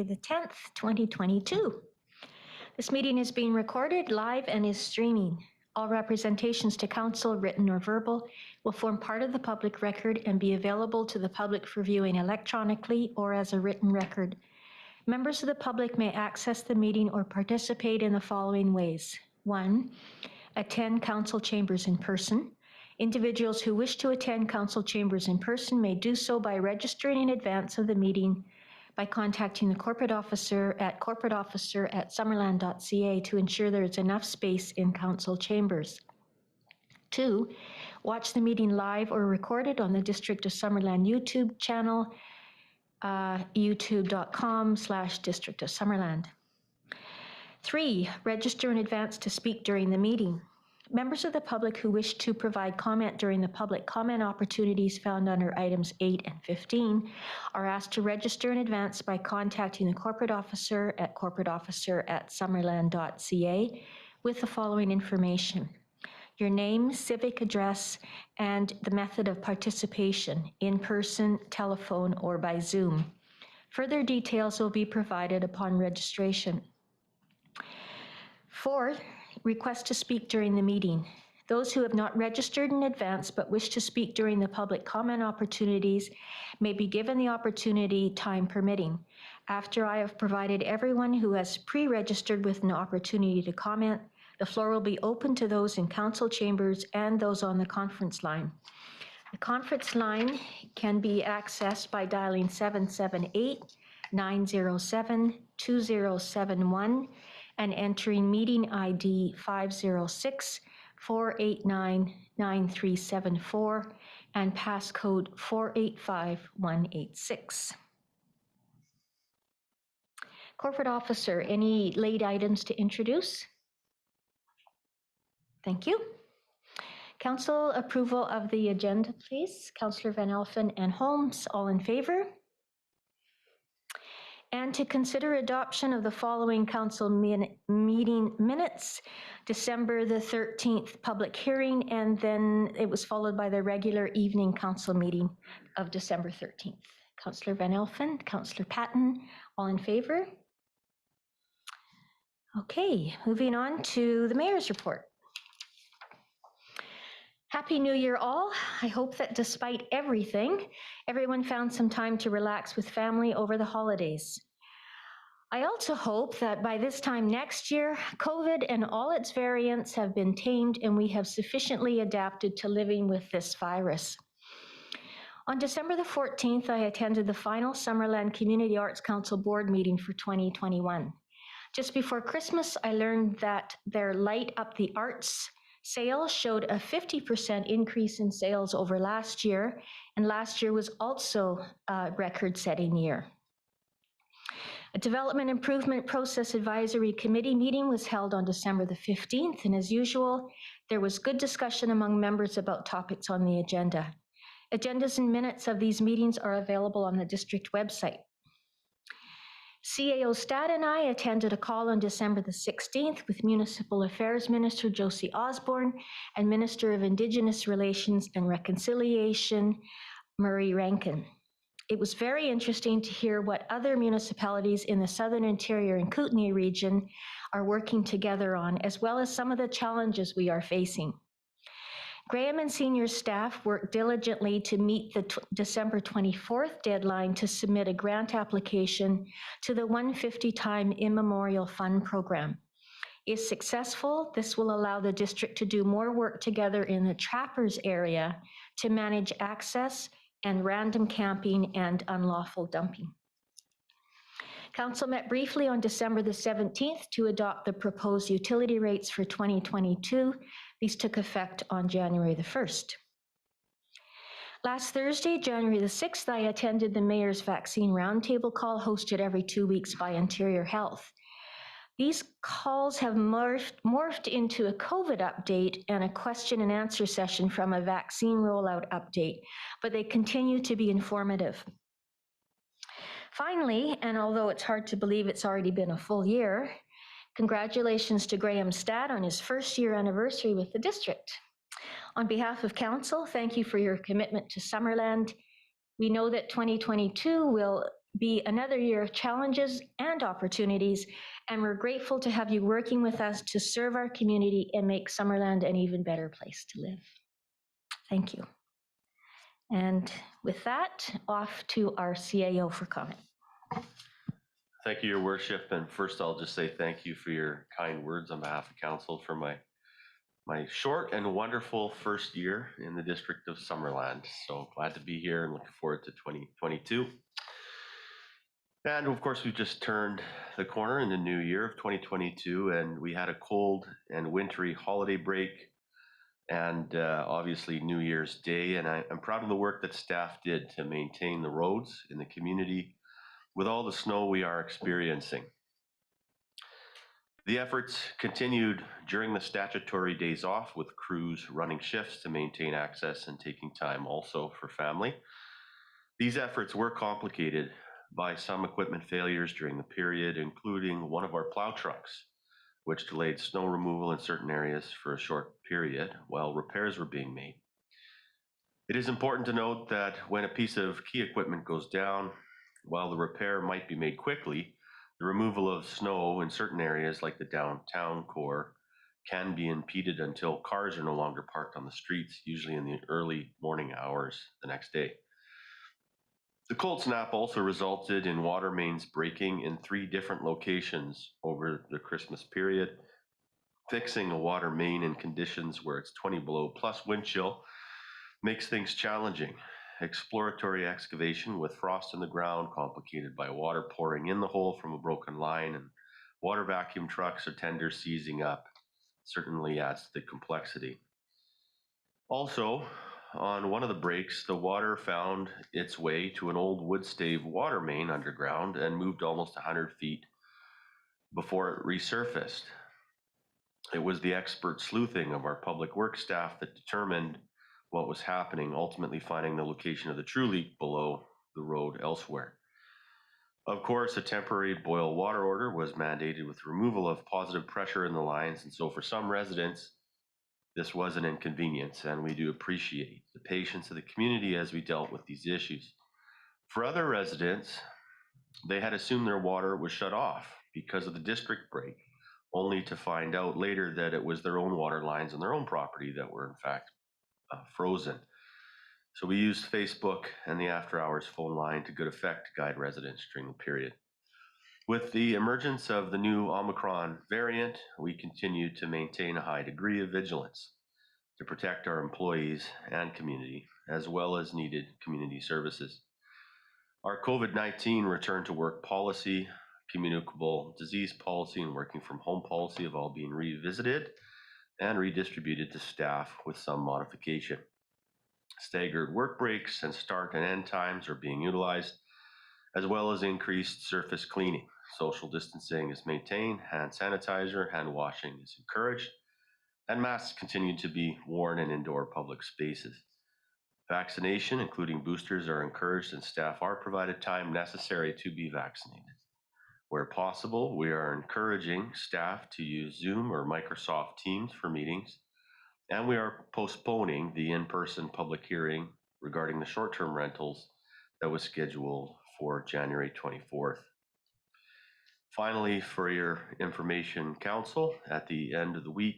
the 10th, 2022. This meeting is being recorded live and is streaming. All representations to council, written or verbal, will form part of the public record and be available to the public for viewing electronically or as a written record. Members of the public may access the meeting or participate in the following ways. 1, attend council chambers in person. Individuals who wish to attend council chambers in person may do so by registering in advance of the meeting by contacting the corporate officer at summerland.ca to ensure there is enough space in council chambers. 2, watch the meeting live or recorded on the District of Summerland YouTube channel, youtube.com/District of Summerland. 3, register in advance to speak during the meeting. Members of the public who wish to provide comment during the public comment opportunities found under items 8 and 15 are asked to register in advance by contacting the corporate officer at summerland.ca with the following information: your name, civic address, and the method of participation, in person, telephone, or by Zoom. Further details will be provided upon registration. 4, request to speak during the meeting. Those who have not registered in advance but wish to speak during the public comment opportunities may be given the opportunity, time permitting. After I have provided everyone who has pre-registered with an opportunity to comment, the floor will be open to those in council chambers and those on the conference line. The conference line can be accessed by dialing 778-907-2071 and entering meeting ID 506-489-9374 and passcode 485186. Corporate Officer, any late items to introduce? Thank you. Council approval of the agenda, please. Councillor Van Elfen and Holmes, all in favor? And to consider adoption of the following council meeting minutes: December the 13th public hearing, and then it was followed by the regular evening council meeting of December 13th. Councillor Van Elfen, Councillor Patton, all in favor? Okay, moving on to the mayor's report. Happy New Year all. I hope that despite everything, everyone found some time to relax with family over the holidays. I also hope that by this time next year, COVID and all its variants have been tamed and we have sufficiently adapted to living with this virus. On December the 14th, I attended the final Summerland Community Arts Council board meeting for 2021. Just before Christmas, I learned that their Light Up the Arts sales showed a 50% increase in sales over last year, and last year was also a record-setting year. A Development Improvement Process Advisory Committee meeting was held on December the 15th, and as usual, there was good discussion among members about topics on the agenda. Agendas and minutes of these meetings are available on the district website. CAO Stat and I attended a call on December the 16th with Municipal Affairs Minister Josie Osborne and Minister of Indigenous Relations and Reconciliation, Murray Rankin. It was very interesting to hear what other municipalities in the Southern Interior and Kootenay region are working together on, as well as some of the challenges we are facing. Graham and senior staff worked diligently to meet the December 24th deadline to submit a grant application to the 150 Time Immemorial Fund program. If successful, this will allow the district to do more work together in the Trappers area to manage access and random camping and unlawful dumping. Council met briefly on December the 17th to adopt the proposed utility rates for 2022. These took effect on January the 1st. Last Thursday, January the 6th, I attended the Mayor's Vaccine Roundtable call hosted every 2 weeks by Interior Health. These calls have morphed into a COVID update and a question and answer session from a vaccine rollout update, but they continue to be informative. Finally, and although it's hard to believe it's already been a full year, congratulations to Graham Stat on his first year anniversary with the district. On behalf of Council, thank you for your commitment to Summerland. We know that 2022 will be another year of challenges and opportunities, and we're grateful to have you working with us to serve our community and make Summerland an even better place to live. Thank you. And with that, off to our CAO for comment. Thank you, Your Worship. And first, I'll just say thank you for your kind words on behalf of Council for my short and wonderful first year in the District of Summerland. So glad to be here and looking forward to 2022. And of course, we've just turned the corner in the new year of 2022, and we had a cold and wintry holiday break and obviously New Year's Day. And I'm proud of the work that staff did to maintain the roads in the community with all the snow we are experiencing. The efforts continued during the statutory days off, with crews running shifts to maintain access and taking time also for family. These efforts were complicated by some equipment failures during the period, including one of our plow trucks, which delayed snow removal in certain areas for a short period while repairs were being made. It is important to note that when a piece of key equipment goes down, while the repair might be made quickly, the removal of snow in certain areas like the downtown core can be impeded until cars are no longer parked on the streets, usually in the early morning hours the next day. The cold snap also resulted in water mains breaking in 3 different locations over the Christmas period. Fixing a water main in conditions where it's 20 below plus wind chill makes things challenging. Exploratory excavation with frost in the ground, complicated by water pouring in the hole from a broken line, and water vacuum trucks or tenders seizing up certainly adds to the complexity. Also, on one of the breaks, the water found its way to an old wood stave water main underground and moved almost 100 feet before it resurfaced. It was the expert sleuthing of our public works staff that determined what was happening, ultimately finding the location of the true leak below the road elsewhere. Of course, a temporary boil water order was mandated with removal of positive pressure in the lines, and so for some residents, this was an inconvenience, and we do appreciate the patience of the community as we dealt with these issues. For other residents, they had assumed their water was shut off because of the district break, only to find out later that it was their own water lines on their own property that were in fact frozen. So we used Facebook and the after hours phone line to good effect to guide residents during the period. With the emergence of the new Omicron variant, we continue to maintain a high degree of vigilance to protect our employees and community, as well as needed community services. Our COVID-19 return to work policy, communicable disease policy, and working from home policy have all been revisited and redistributed to staff with some modification. Staggered work breaks and start and end times are being utilized, as well as increased surface cleaning. Social distancing is maintained, hand sanitizer, hand washing is encouraged, and masks continue to be worn in indoor public spaces. Vaccination, including boosters, are encouraged, and staff are provided time necessary to be vaccinated. Where possible, we are encouraging staff to use Zoom or Microsoft Teams for meetings, and we are postponing the in-person public hearing regarding the short-term rentals that was scheduled for January 24th. Finally, for your information, Council, at the end of the week,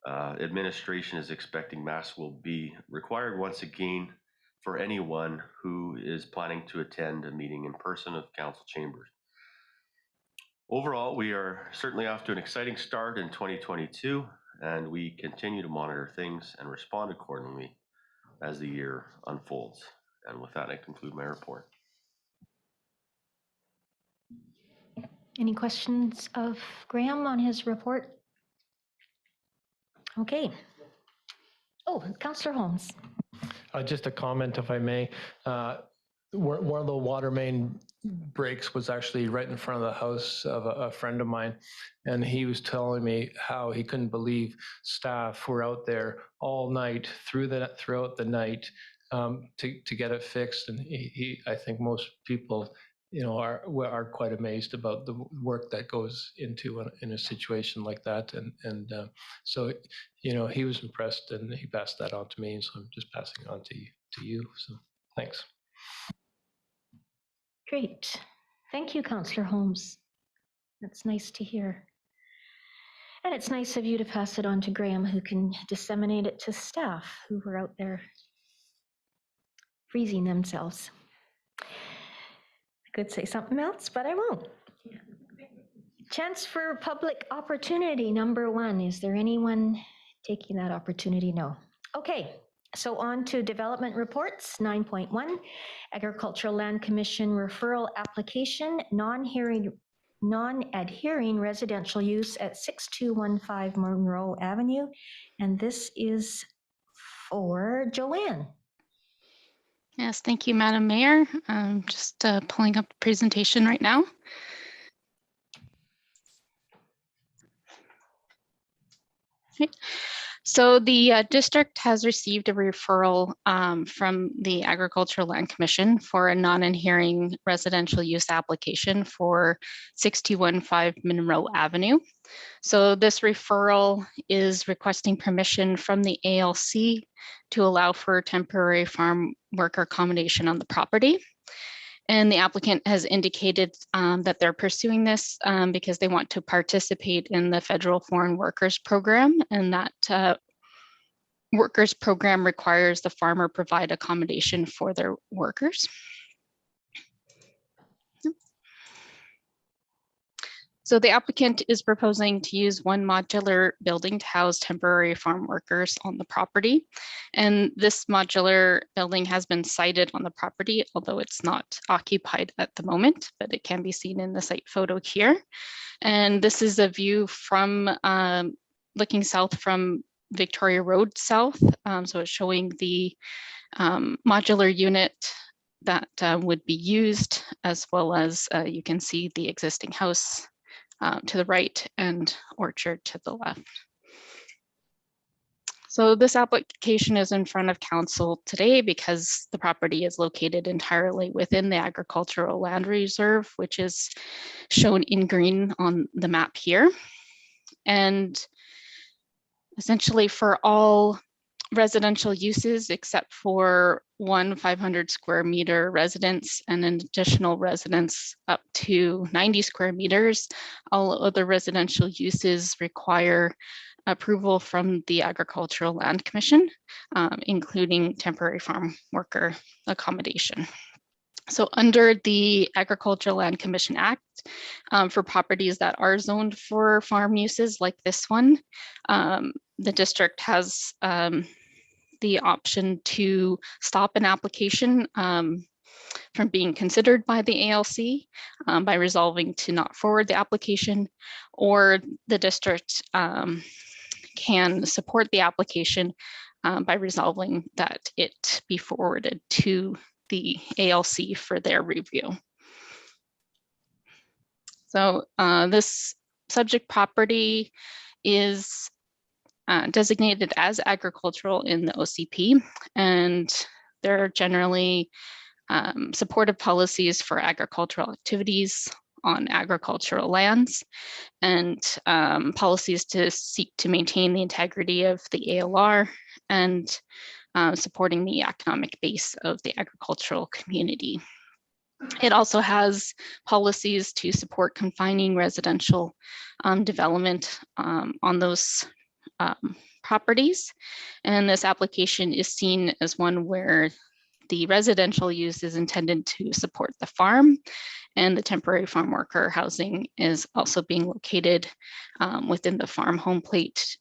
administration is expecting masks will be required once again for anyone who is planning to attend a meeting in person of Council chambers. Overall, we are certainly off to an exciting start in 2022, and we continue to monitor things and respond accordingly as the year unfolds. And with that, I conclude my report. Any questions of Graham on his report? Okay. Oh, Councillor Holmes. Just a comment, if I may. One of the water main breaks was actually right in front of the house of a friend of mine, and he was telling me how he couldn't believe staff were out there all night throughout the night to get it fixed. And I think most people, are quite amazed about the work that goes into in a situation like that. And so he was impressed, and he passed that on to me. So I'm just passing it on to you. So thanks. Great. Thank you, Councillor Holmes. That's nice to hear. And it's nice of you to pass it on to Graham, who can disseminate it to staff who were out there freezing themselves. I could say something else, but I won't. Chance for public opportunity, number 1. Is there anyone taking that opportunity? No. Okay, so on to development reports, 9.1, Agricultural Land Commission referral application, non-adhering residential use at 6215 Monroe Avenue. And this is for Joanne. Yes, thank you, Madam Mayor. I'm just pulling up the presentation right now. Okay. So the district has received a referral from the Agricultural Land Commission for a non-adhering residential use application for 6215 Monroe Avenue. So this referral is requesting permission from the ALC to allow for temporary farm worker accommodation on the property. And the applicant has indicated that they're pursuing this because they want to participate in the federal foreign workers program, and that workers program requires the farmer provide accommodation for their workers. So the applicant is proposing to use one modular building to house temporary farm workers on the property. And this modular building has been sited on the property, although it's not occupied at the moment, but it can be seen in the site photo here. And this is a view from looking south from Victoria Road South. So it's showing the modular unit that would be used, as well as you can see the existing house to the right and orchard to the left. So this application is in front of council today because the property is located entirely within the agricultural land reserve, which is shown in green on the map here. And essentially for all residential uses except for one 500 square meter residence and an additional residence up to 90 square meters. All other residential uses require approval from the Agricultural Land Commission, including temporary farm worker accommodation. So under the Agricultural Land Commission Act, for properties that are zoned for farm uses like this one, the district has the option to stop an application from being considered by the ALC by resolving to not forward the application, or the district can support the application by resolving that it be forwarded to the ALC for their review. So this subject property is designated as agricultural in the OCP, and there are generally supportive policies for agricultural activities on agricultural lands, and policies to seek to maintain the integrity of the ALR and supporting the economic base of the agricultural community. It also has policies to support confining residential development on those properties. And this application is seen as one where the residential use is intended to support the farm, and the temporary farm worker housing is also being located within the farm home plate,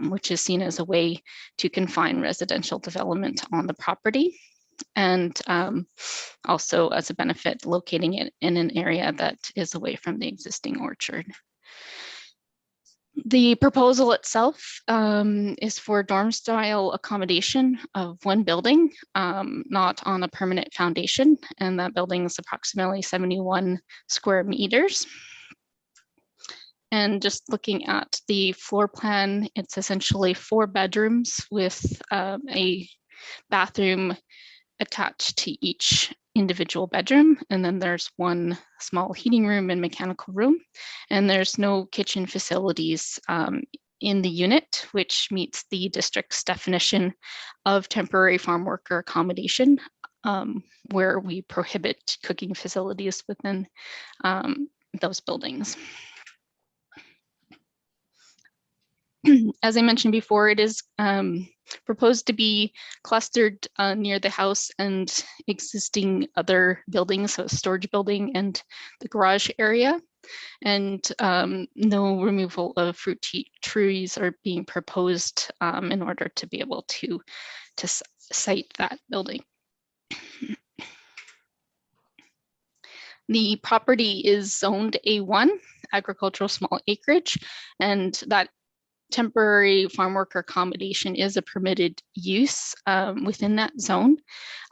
which is seen as a way to confine residential development on the property, and also as a benefit locating it in an area that is away from the existing orchard. The proposal itself is for dorm style accommodation of one building, not on a permanent foundation, and that building is approximately 71 square meters. And just looking at the floor plan, it's essentially 4 bedrooms with a bathroom attached to each individual bedroom, and then there's one small heating room and mechanical room, and there's no kitchen facilities in the unit, which meets the district's definition of temporary farm worker accommodation where we prohibit cooking facilities within those buildings. As I mentioned before, it is proposed to be clustered near the house and existing other buildings, so storage building and the garage area. And no removal of fruit trees are being proposed in order to be able to site that building. The property is zoned A1, agricultural small acreage, and that temporary farm worker accommodation is a permitted use within that zone,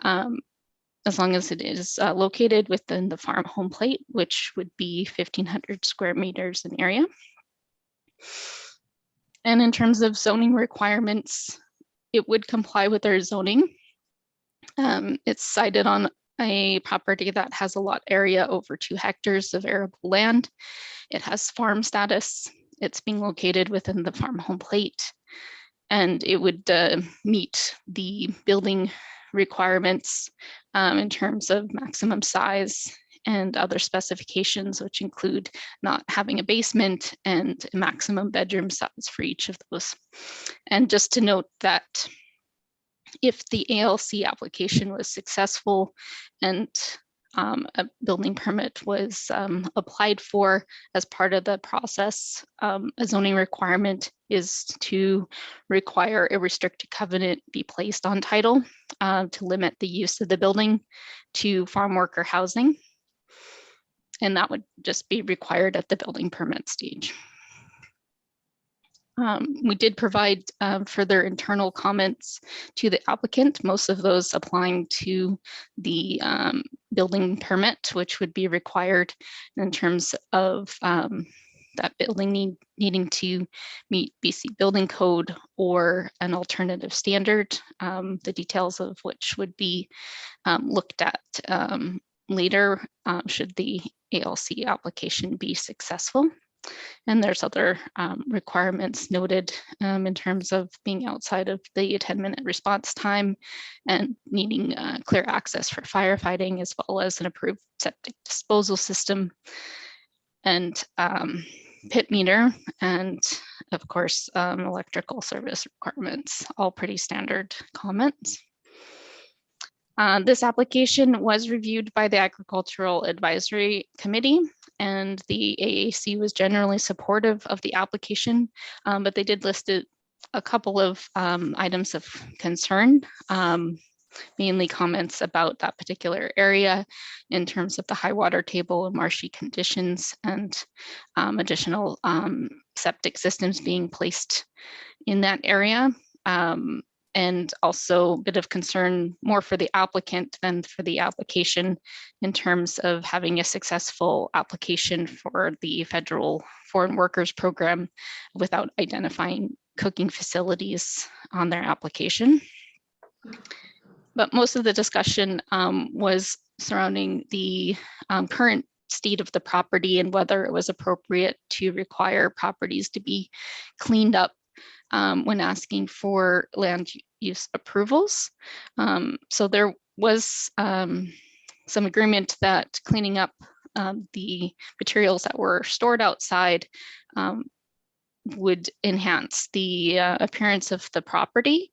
as long as it is located within the farm home plate, which would be 1,500 square meters in area. And in terms of zoning requirements, it would comply with our zoning. It's sited on a property that has a lot area over 2 hectares of arable land. It has farm status. It's being located within the farm home plate, and it would meet the building requirements in terms of maximum size and other specifications, which include not having a basement and a maximum bedroom size for each of those. And just to note that if the ALC application was successful and a building permit was applied for as part of the process, a zoning requirement is to require a restricted covenant be placed on title to limit the use of the building to farm worker housing. And that would just be required at the building permit stage. We did provide further internal comments to the applicant, most of those applying to the building permit, which would be required in terms of that building needing to meet BC Building Code or an alternative standard, the details of which would be looked at later should the ALC application be successful. And there's other requirements noted in terms of being outside of the 10-minute response time and needing clear access for firefighting, as well as an approved septic disposal system and pit meter, and of course, electrical service requirements, all pretty standard comments. This application was reviewed by the Agricultural Advisory Committee, and the AAC was generally supportive of the application, but they did list a couple of items of concern, mainly comments about that particular area in terms of the high water table and marshy conditions and additional septic systems being placed in that area. And also a bit of concern more for the applicant than for the application in terms of having a successful application for the federal foreign workers program without identifying cooking facilities on their application. But most of the discussion was surrounding the current state of the property and whether it was appropriate to require properties to be cleaned up when asking for land use approvals. So there was some agreement that cleaning up the materials that were stored outside would enhance the appearance of the property,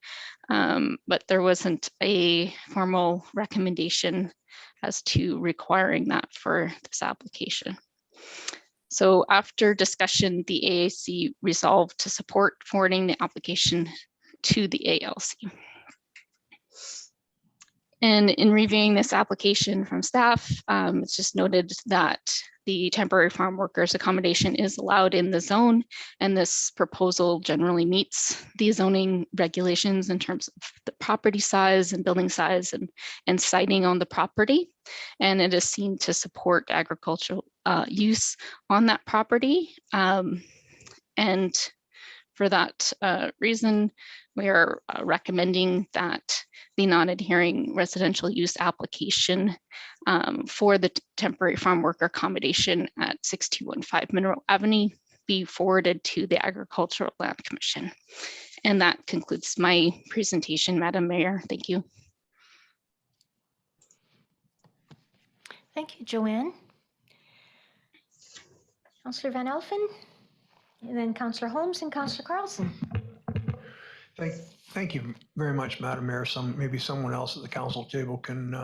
but there wasn't a formal recommendation as to requiring that for this application. So after discussion, the AAC resolved to support forwarding the application to the ALC. And in reviewing this application from staff, it's just noted that the temporary farm workers accommodation is allowed in the zone, and this proposal generally meets the zoning regulations in terms of the property size and building size and siting on the property. And it is seen to support agricultural use on that property. And for that reason, we are recommending that the non-adhering residential use application for the temporary farm worker accommodation at 6215 Mineral Avenue be forwarded to the Agricultural Land Commission. And that concludes my presentation, Madam Mayor. Thank you. Thank you, Joanne. Councillor Van Elfen, and then Councillor Holmes and Councillor Carlson. Thank you very much, Madam Mayor. Maybe someone else at the council table can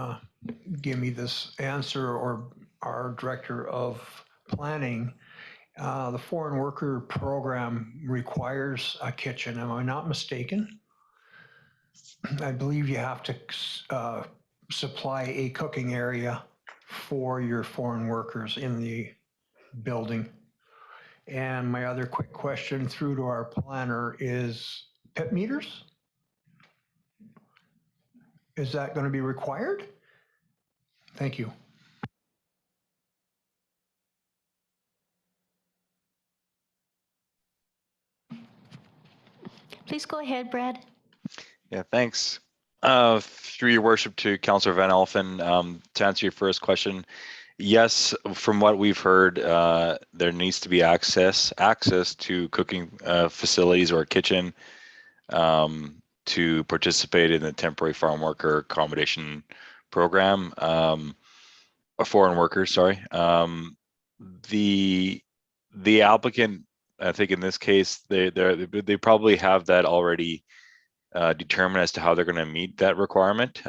give me this answer, or our Director of Planning. The foreign worker program requires a kitchen. Am I not mistaken? I believe you have to supply a cooking area for your foreign workers in the building. And my other quick question through to our planner is pit meters? Is that going to be required? Thank you. Please go ahead, Brad. Yeah, thanks. Through your worship to Councillor Van Elfen, to answer your first question, yes, from what we've heard, there needs to be access to cooking facilities or a kitchen to participate in the temporary farm worker accommodation program, a foreign workers, sorry. The applicant, I think in this case, they probably have that already determined as to how they're going to meet that requirement.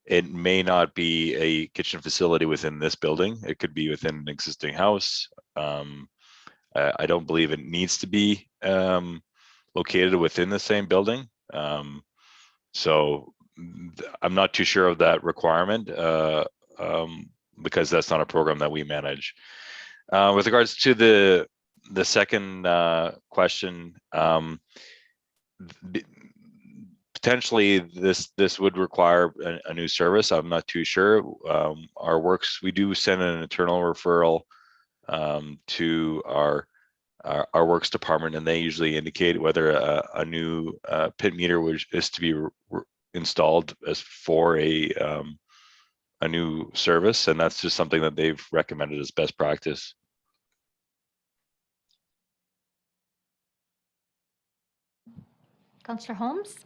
It may not be a kitchen facility within this building. It could be within an existing house. I don't believe it needs to be located within the same building. So I'm not too sure of that requirement because that's not a program that we manage. With regards to the second question, potentially this would require a new service. I'm not too sure. Our works, we do send an internal referral to our works department, and they usually indicate whether a new pit meter is to be installed as for a new service, and that's just something that they've recommended as best practice. Councillor Holmes.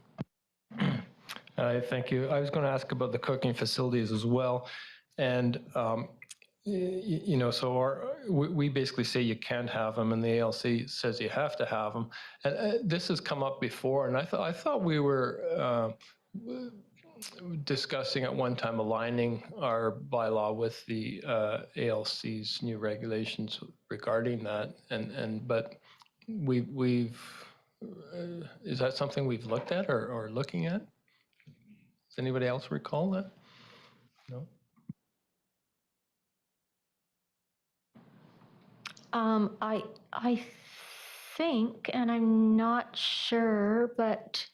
Thank you. I was going to ask about the cooking facilities as well. And, you know, so we basically say you can't have them, and the ALC says you have to have them. And this has come up before, and I thought we were discussing at one time aligning our bylaw with the ALC's new regulations regarding that. But we've is that something we've looked at or looking at? Does anybody else recall that? No. I think, and I'm not sure, but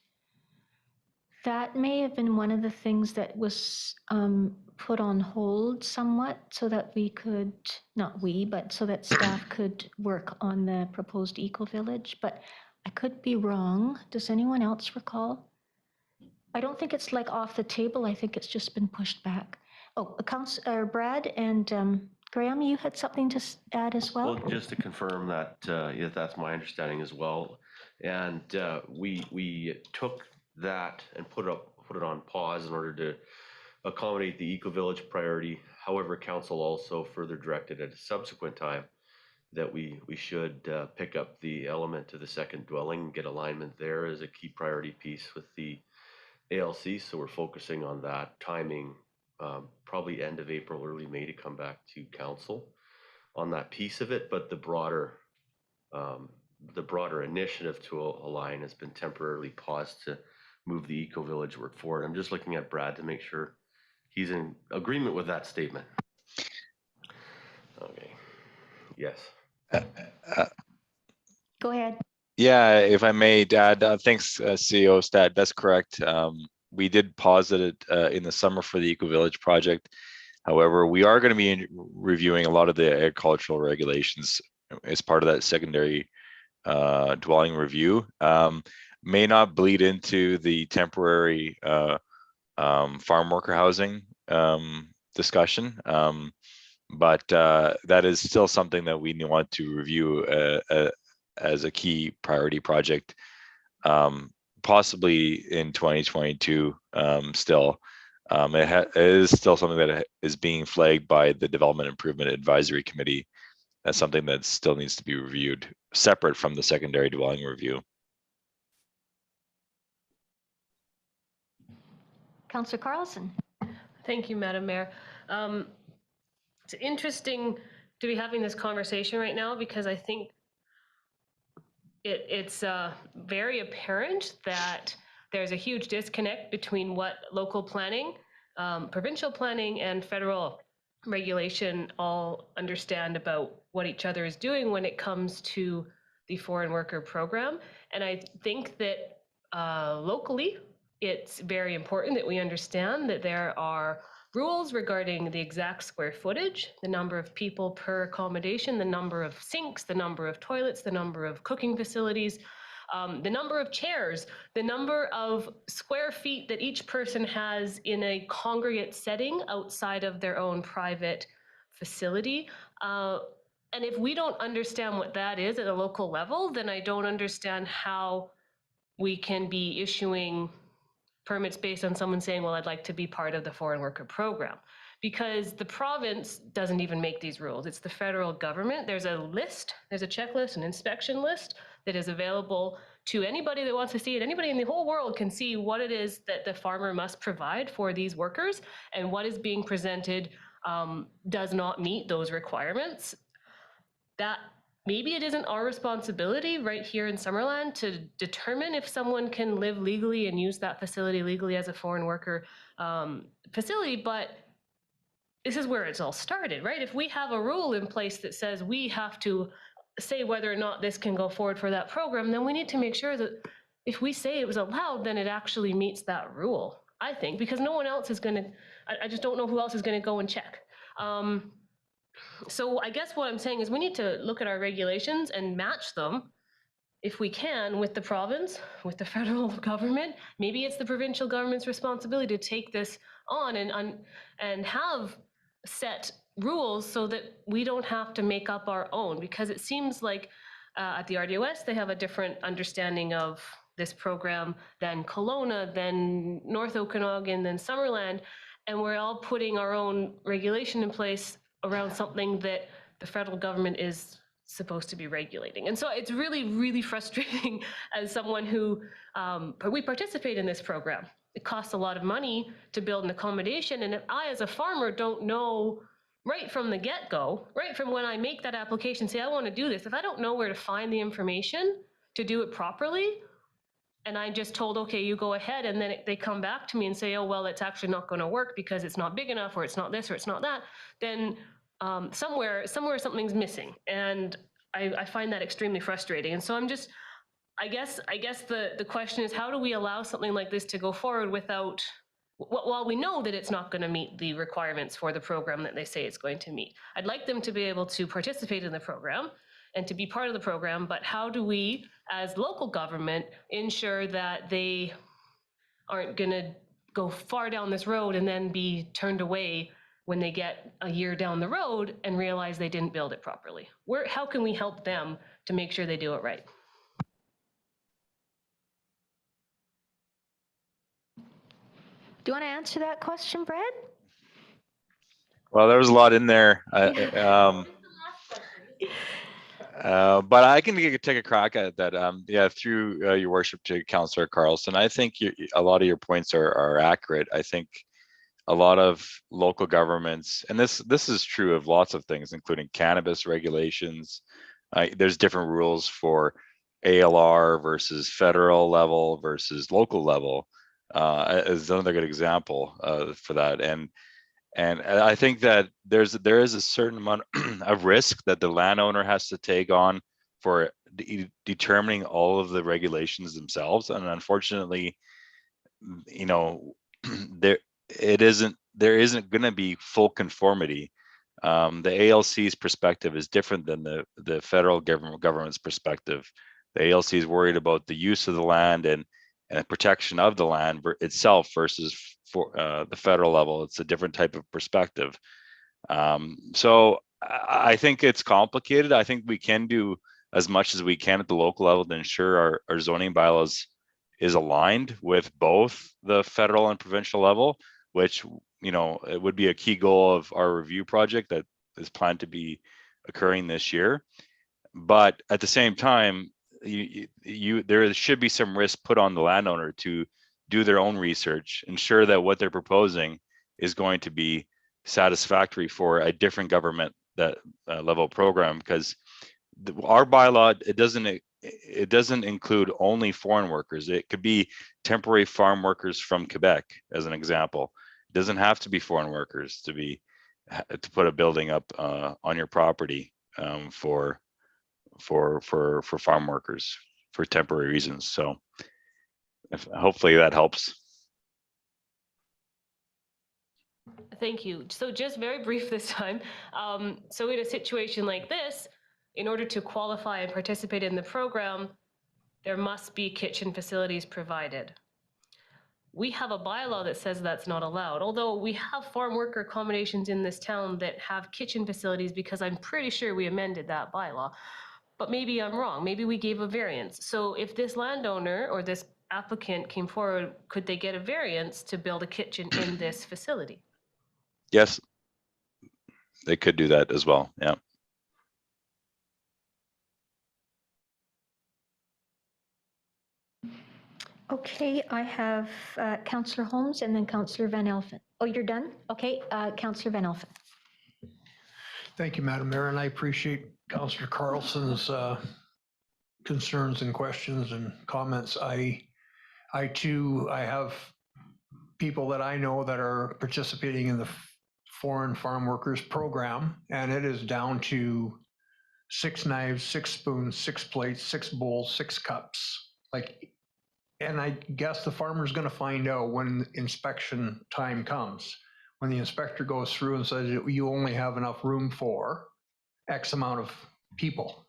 that may have been one of the things that was put on hold somewhat so that we could, not we, but so that staff could work on the proposed eco-village. But I could be wrong. Does anyone else recall? I don't think it's like off the table. I think it's just been pushed back. Oh, Brad and Graham, you had something to add as well? Well, just to confirm that, yeah, that's my understanding as well. And we took that and put it on pause in order to accommodate the eco-village priority. However, council also further directed at a subsequent time that we should pick up the element of the second dwelling, get alignment there as a key priority piece with the ALC. So we're focusing on that timing, probably end of April, early May, to come back to council on that piece of it. But the broader initiative to align has been temporarily paused to move the eco-village work forward. I'm just looking at Brad to make sure he's in agreement with that statement. Okay. Yes. Go ahead. Yeah, if I may add, thanks, CEO Stat. That's correct. We did pause it in the summer for the Eco Village project. However, we are going to be reviewing a lot of the agricultural regulations as part of that secondary dwelling review. May not bleed into the temporary farm worker housing discussion, but that is still something that we want to review as a key priority project, possibly in 2022 still. It is still something that is being flagged by the Development Improvement Advisory Committee. That's something that still needs to be reviewed, separate from the secondary dwelling review. Councillor Carlson. Thank you, Madam Mayor. It's interesting to be having this conversation right now because I think it's very apparent that there's a huge disconnect between what local planning, provincial planning, and federal regulation all understand about what each other is doing when it comes to the foreign worker program. And I think that locally, it's very important that we understand that there are rules regarding the exact square footage, the number of people per accommodation, the number of sinks, the number of toilets, the number of cooking facilities, the number of chairs, the number of square feet that each person has in a congregate setting outside of their own private facility. And if we don't understand what that is at a local level, then I don't understand how we can be issuing permits based on someone saying, well, I'd like to be part of the foreign worker program. Because the province doesn't even make these rules. It's the federal government. There's a list, there's a checklist, an inspection list that is available to anybody that wants to see it. Anybody in the whole world can see what it is that the farmer must provide for these workers, and what is being presented does not meet those requirements. That maybe it isn't our responsibility right here in Summerland to determine if someone can live legally and use that facility legally as a foreign worker facility, but this is where it's all started, right? If we have a rule in place that says we have to say whether or not this can go forward for that program, then we need to make sure that if we say it was allowed, then it actually meets that rule, I think, because no one else is going to, I just don't know who else is going to go and check. So I guess what I'm saying is we need to look at our regulations and match them, if we can, with the province, with the federal government. Maybe it's the provincial government's responsibility to take this on and have set rules so that we don't have to make up our own, because it seems like at the RDOS, they have a different understanding of this program than Kelowna, than North Okanagan, than Summerland, and we're all putting our own regulation in place around something that the federal government is supposed to be regulating. And so it's really, really frustrating as someone who, we participate in this program. It costs a lot of money to build an accommodation. And if I, as a farmer, don't know right from the get-go, right from when I make that application, say, I want to do this, if I don't know where to find the information to do it properly, and I'm just told, okay, you go ahead, and then they come back to me and say, oh, well, it's actually not going to work because it's not big enough, or it's not this, or it's not that, then somewhere something's missing. And I find that extremely frustrating. And so I'm just, I guess the question is, how do we allow something like this to go forward without, while we know that it's not going to meet the requirements for the program that they say it's going to meet? I'd like them to be able to participate in the program and to be part of the program, but how do we, as local government, ensure that they aren't going to go far down this road and then be turned away when they get a year down the road and realize they didn't build it properly? How can we help them to make sure they do it right? Do you want to answer that question, Brad? Well, there was a lot in there. But I can take a crack at that. Yeah, through your worship to Councillor Carlson, I think a lot of your points are accurate. I think a lot of local governments, and this is true of lots of things, including cannabis regulations. There's different rules for ALR versus federal level versus local level. Is another good example for that. And I think that there is a certain amount of risk that the landowner has to take on for determining all of the regulations themselves. And unfortunately, you know, there isn't going to be full conformity. The ALC's perspective is different than the federal government's perspective. The ALC is worried about the use of the land and protection of the land itself versus for the federal level. It's a different type of perspective. So I think it's complicated. I think we can do as much as we can at the local level to ensure our zoning bylaws is aligned with both the federal and provincial level. which, it would be a key goal of our review project that is planned to be occurring this year. But at the same time, there should be some risk put on the landowner to do their own research, ensure that what they're proposing is going to be satisfactory for a different government level program, because our bylaw, it doesn't include only foreign workers. It could be temporary farm workers from Quebec, as an example. It doesn't have to be foreign workers to put a building up on your property for farm workers for temporary reasons. So hopefully that helps. Thank you. So just very brief this time. So in a situation like this, in order to qualify and participate in the program, there must be kitchen facilities provided. We have a bylaw that says that's not allowed, although we have farm worker accommodations in this town that have kitchen facilities, because I'm pretty sure we amended that bylaw. But maybe I'm wrong. Maybe we gave a variance. So if this landowner or this applicant came forward, could they get a variance to build a kitchen in this facility? Yes, they could do that as well. Yeah. Okay, I have Councillor Holmes and then Councillor Van Elfen. Oh, you're done? Okay, Councillor Van Elfen. Thank you, Madam Mayor, and I appreciate Councillor Carlson's concerns and questions and comments. I have people that I know that are participating in the Foreign Farm Workers Program, and it is down to 6 knives, 6 spoons, 6 plates, 6 bowls, 6 cups. And I guess the farmer's going to find out when inspection time comes. When the inspector goes through and says you only have enough room for X amount of people.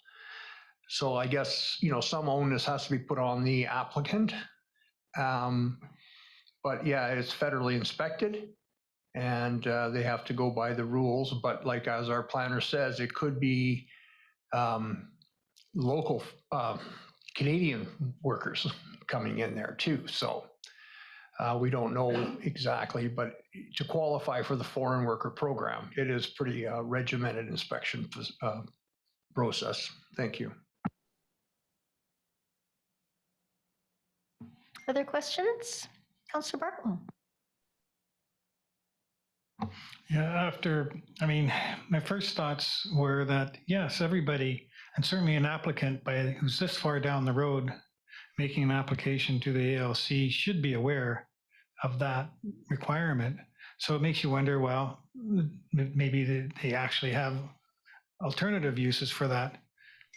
So I guess, some onus has to be put on the applicant. But yeah, it's federally inspected and they have to go by the rules. But like as our planner says, it could be local Canadian workers coming in there too. So we don't know exactly, but to qualify for the foreign worker program, it is pretty regimented inspection process. Thank you. Other questions? Councillor Barton. Yeah, my first thoughts were that, yes, everybody, and certainly an applicant who's this far down the road making an application to the ALC should be aware of that requirement. So it makes you wonder, well, maybe they actually have alternative uses for that.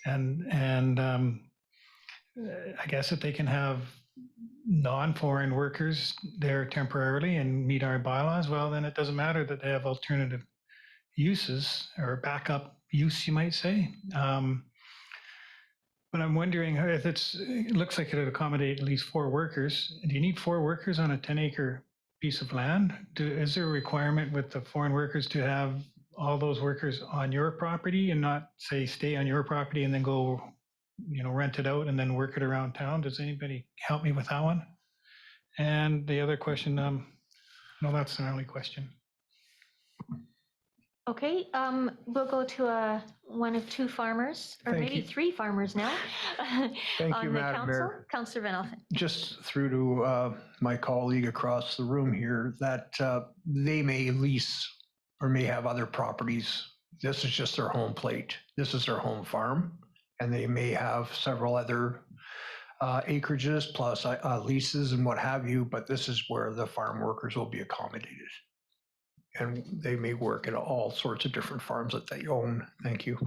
And I guess if they can have non-foreign workers there temporarily and meet our bylaws, well, then it doesn't matter that they have alternative uses or backup use, you might say. But I'm wondering if it looks like it would accommodate at least 4 workers. Do you need 4 workers on a 10-acre piece of land? Is there a requirement with the foreign workers to have all those workers on your property and not say stay on your property and then go, rent it out and then work it around town? Does anybody help me with that one? And the other question, no, that's an early question. Okay, we'll go to one of 2 farmers, or Thank maybe you. 3 farmers now. Thank on you, the Madam council. Mayor. Councillor Van Elfen. Just through to my colleague across the room here, that they may lease or may have other properties. This is just their home plate. This is their home farm, and they may have several other acreages plus leases and what have you, but this is where the farm workers will be accommodated. And they may work at all sorts of different farms that they own. Thank you.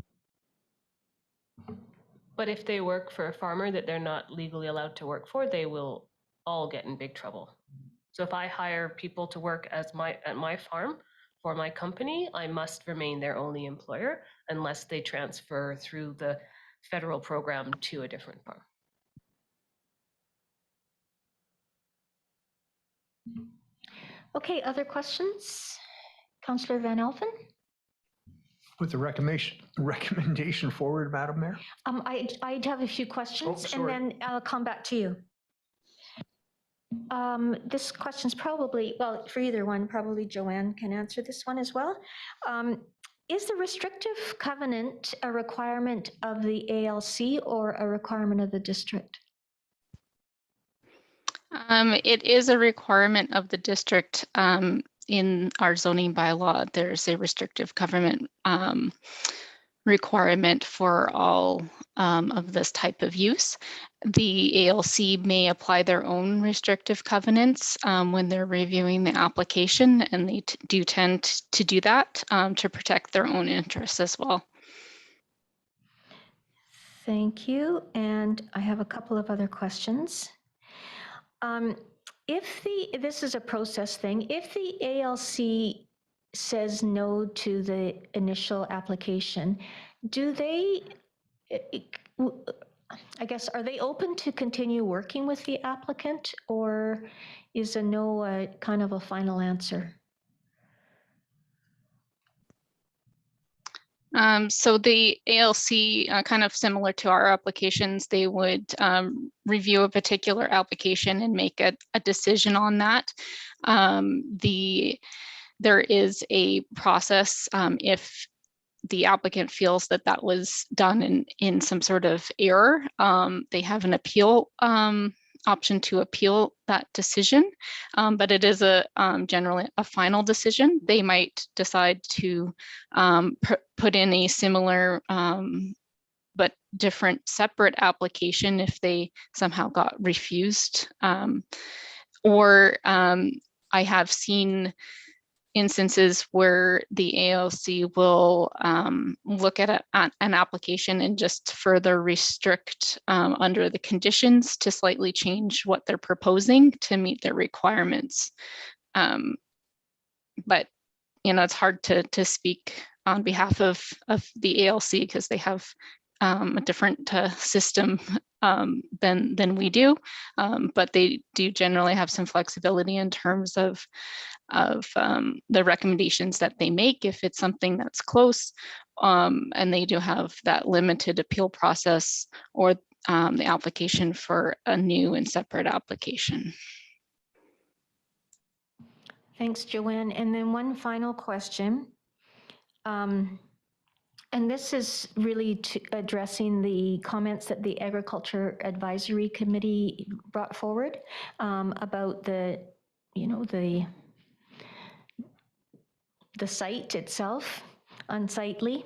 But if they work for a farmer that they're not legally allowed to work for, they will all get in big trouble. So if I hire people to work at my farm for my company, I must remain their only employer unless they transfer through the federal program to a different farm. Okay, other questions? Councillor Van Elfen? With the recommendation forward, Madam Mayor? I'd have a few questions and sorry. then I'll come back to you. This question's probably, well, for either one, probably Joanne can answer this one as well. Is the restrictive covenant a requirement of the ALC or a requirement of the district? It is a requirement of the district. In our zoning bylaw, there's a restrictive covenant requirement for all of this type of use. The ALC may apply their own restrictive covenants when they're reviewing the application, and they do tend to do that to protect their own interests as well. Thank you. And I have a couple of other questions. This is a process thing, if the ALC says no to the initial application, do they, I guess, are they open to continue working with the applicant, or is a no kind of a final answer? So the ALC, kind of similar to our applications, they would review a particular application and make a decision on that. There is a process if the applicant feels that that was done in some sort of error. They have an appeal option to appeal that decision, but it is generally a final decision. They might decide to put in a similar but different separate application if they somehow got refused. Or I have seen instances where the ALC will look at an application and just further restrict under the conditions to slightly change what they're proposing to meet their requirements. But it's hard to speak on behalf of the ALC because they have a different system than we do, but they do generally have some flexibility in terms of the recommendations that they make if it's something that's close, and they do have that limited appeal process or the application for a new and separate application. Thanks, Joanne. And then one final question. And this is really addressing the comments that the Agriculture Advisory Committee brought forward about the site itself, unsightly.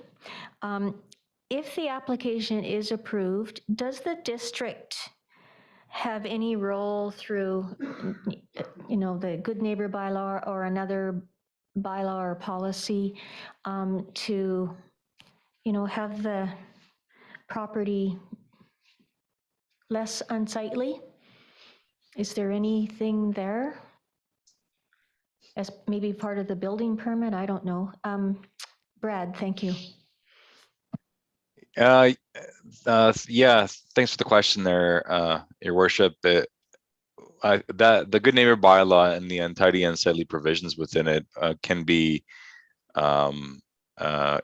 If the application is approved, does the district have any role through, the Good Neighbor Bylaw or another bylaw or policy to, have the property less unsightly? Is there anything there as maybe part of the building permit? I don't know. Brad, thank you. Yeah, thanks for the question there, Your Worship. The Good Neighbor Bylaw and the untidy and unsightly provisions within it can be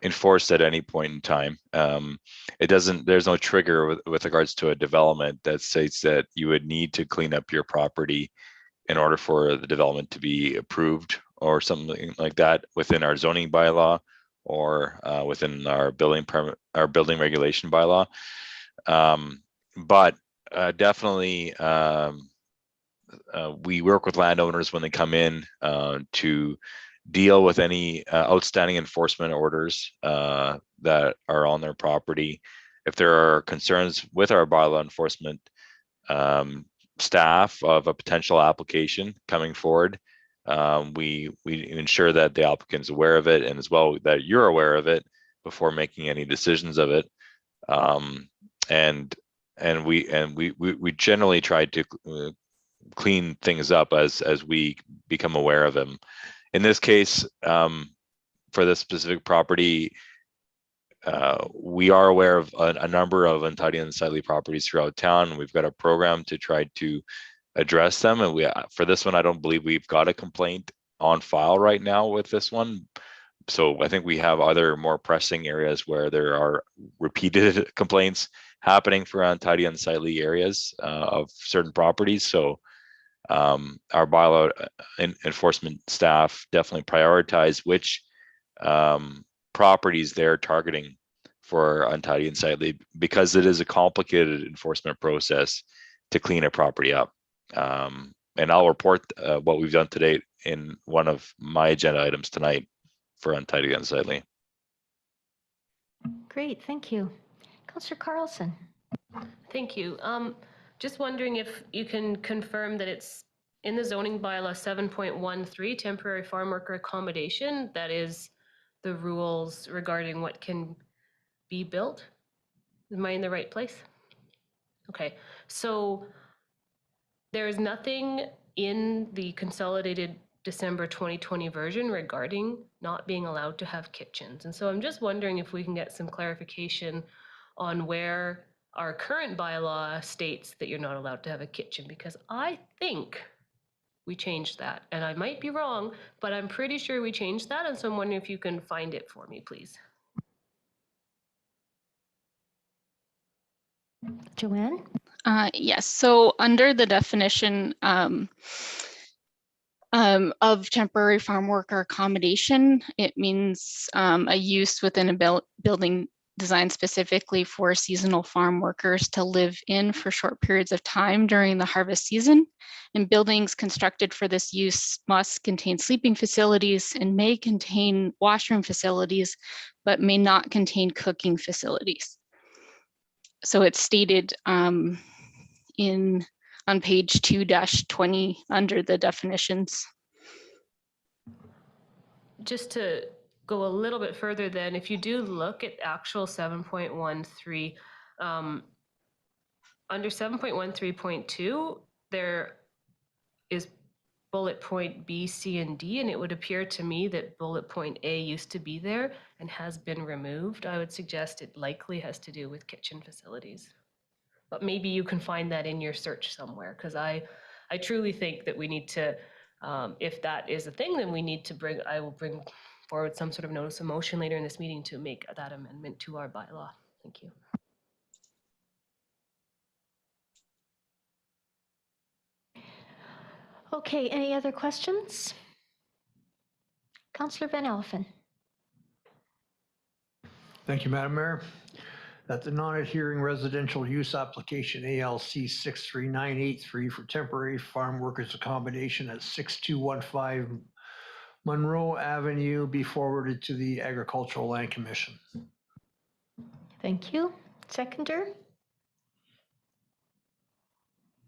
enforced at any point in time. There's no trigger with regards to a development that states that you would need to clean up your property in order for the development to be approved or something like that within our zoning bylaw or within our building permit, our building regulation bylaw. But definitely we work with landowners when they come in to deal with any outstanding enforcement orders that are on their property. If there are concerns with our bylaw enforcement staff of a potential application coming forward, we ensure that the applicant's aware of it, and as well that you're aware of it before making any decisions of it. And we generally try to clean things up as we become aware of them. In this case, for this specific property, we are aware of a number of untidy and unsightly properties throughout town. We've got a program to try to address them, and for this one, I don't believe we've got a complaint on file right now with this one. So I think we have other more pressing areas where there are repeated complaints happening for untidy, unsightly areas of certain properties. So Our bylaw enforcement staff definitely prioritize which properties they're targeting for untidy and unsightly, because it is a complicated enforcement process to clean a property up. And I'll report what we've done to date in one of my agenda items tonight for untidy and unsightly. Great, thank you. Councillor Carlson. Thank you. Just wondering if you can confirm that it's in the zoning bylaw 7.13, temporary farm worker accommodation, that is the rules regarding what can be built? Am I in the right place? Okay, so there is nothing in the consolidated December 2020 version regarding not being allowed to have kitchens. And so I'm just wondering if we can get some clarification on where our current bylaw states that you're not allowed to have a kitchen, because I think we changed that, and I might be wrong, but I'm pretty sure we changed that. And so I'm wondering if you can find it for me, please. Joanne? Yes, so under the definition of temporary farm worker accommodation, it means a use within a building designed specifically for seasonal farm workers to live in for short periods of time during the harvest season. And buildings constructed for this use must contain sleeping facilities and may contain washroom facilities, but may not contain cooking facilities. So it's stated on page 2-20 under the definitions. Just to go a little bit further then, if you do look at actual 7.13, under 7.13.2, there is bullet point B, C, and D, and it would appear to me that bullet point A used to be there and has been removed. I would suggest it likely has to do with kitchen facilities. But maybe you can find that in your search somewhere, because I truly think that we need to, if that is a thing, then we need to I will bring forward some sort of notice of motion later in this meeting to make that amendment to our bylaw. Thank you. Okay, any other questions? Councillor Van Elfen. Thank you, Madam Mayor. That the non-adhering residential use application ALC 63983 for temporary farm workers accommodation at 6215 Monroe Avenue be forwarded to the Agricultural Land Commission. Thank you. Seconder?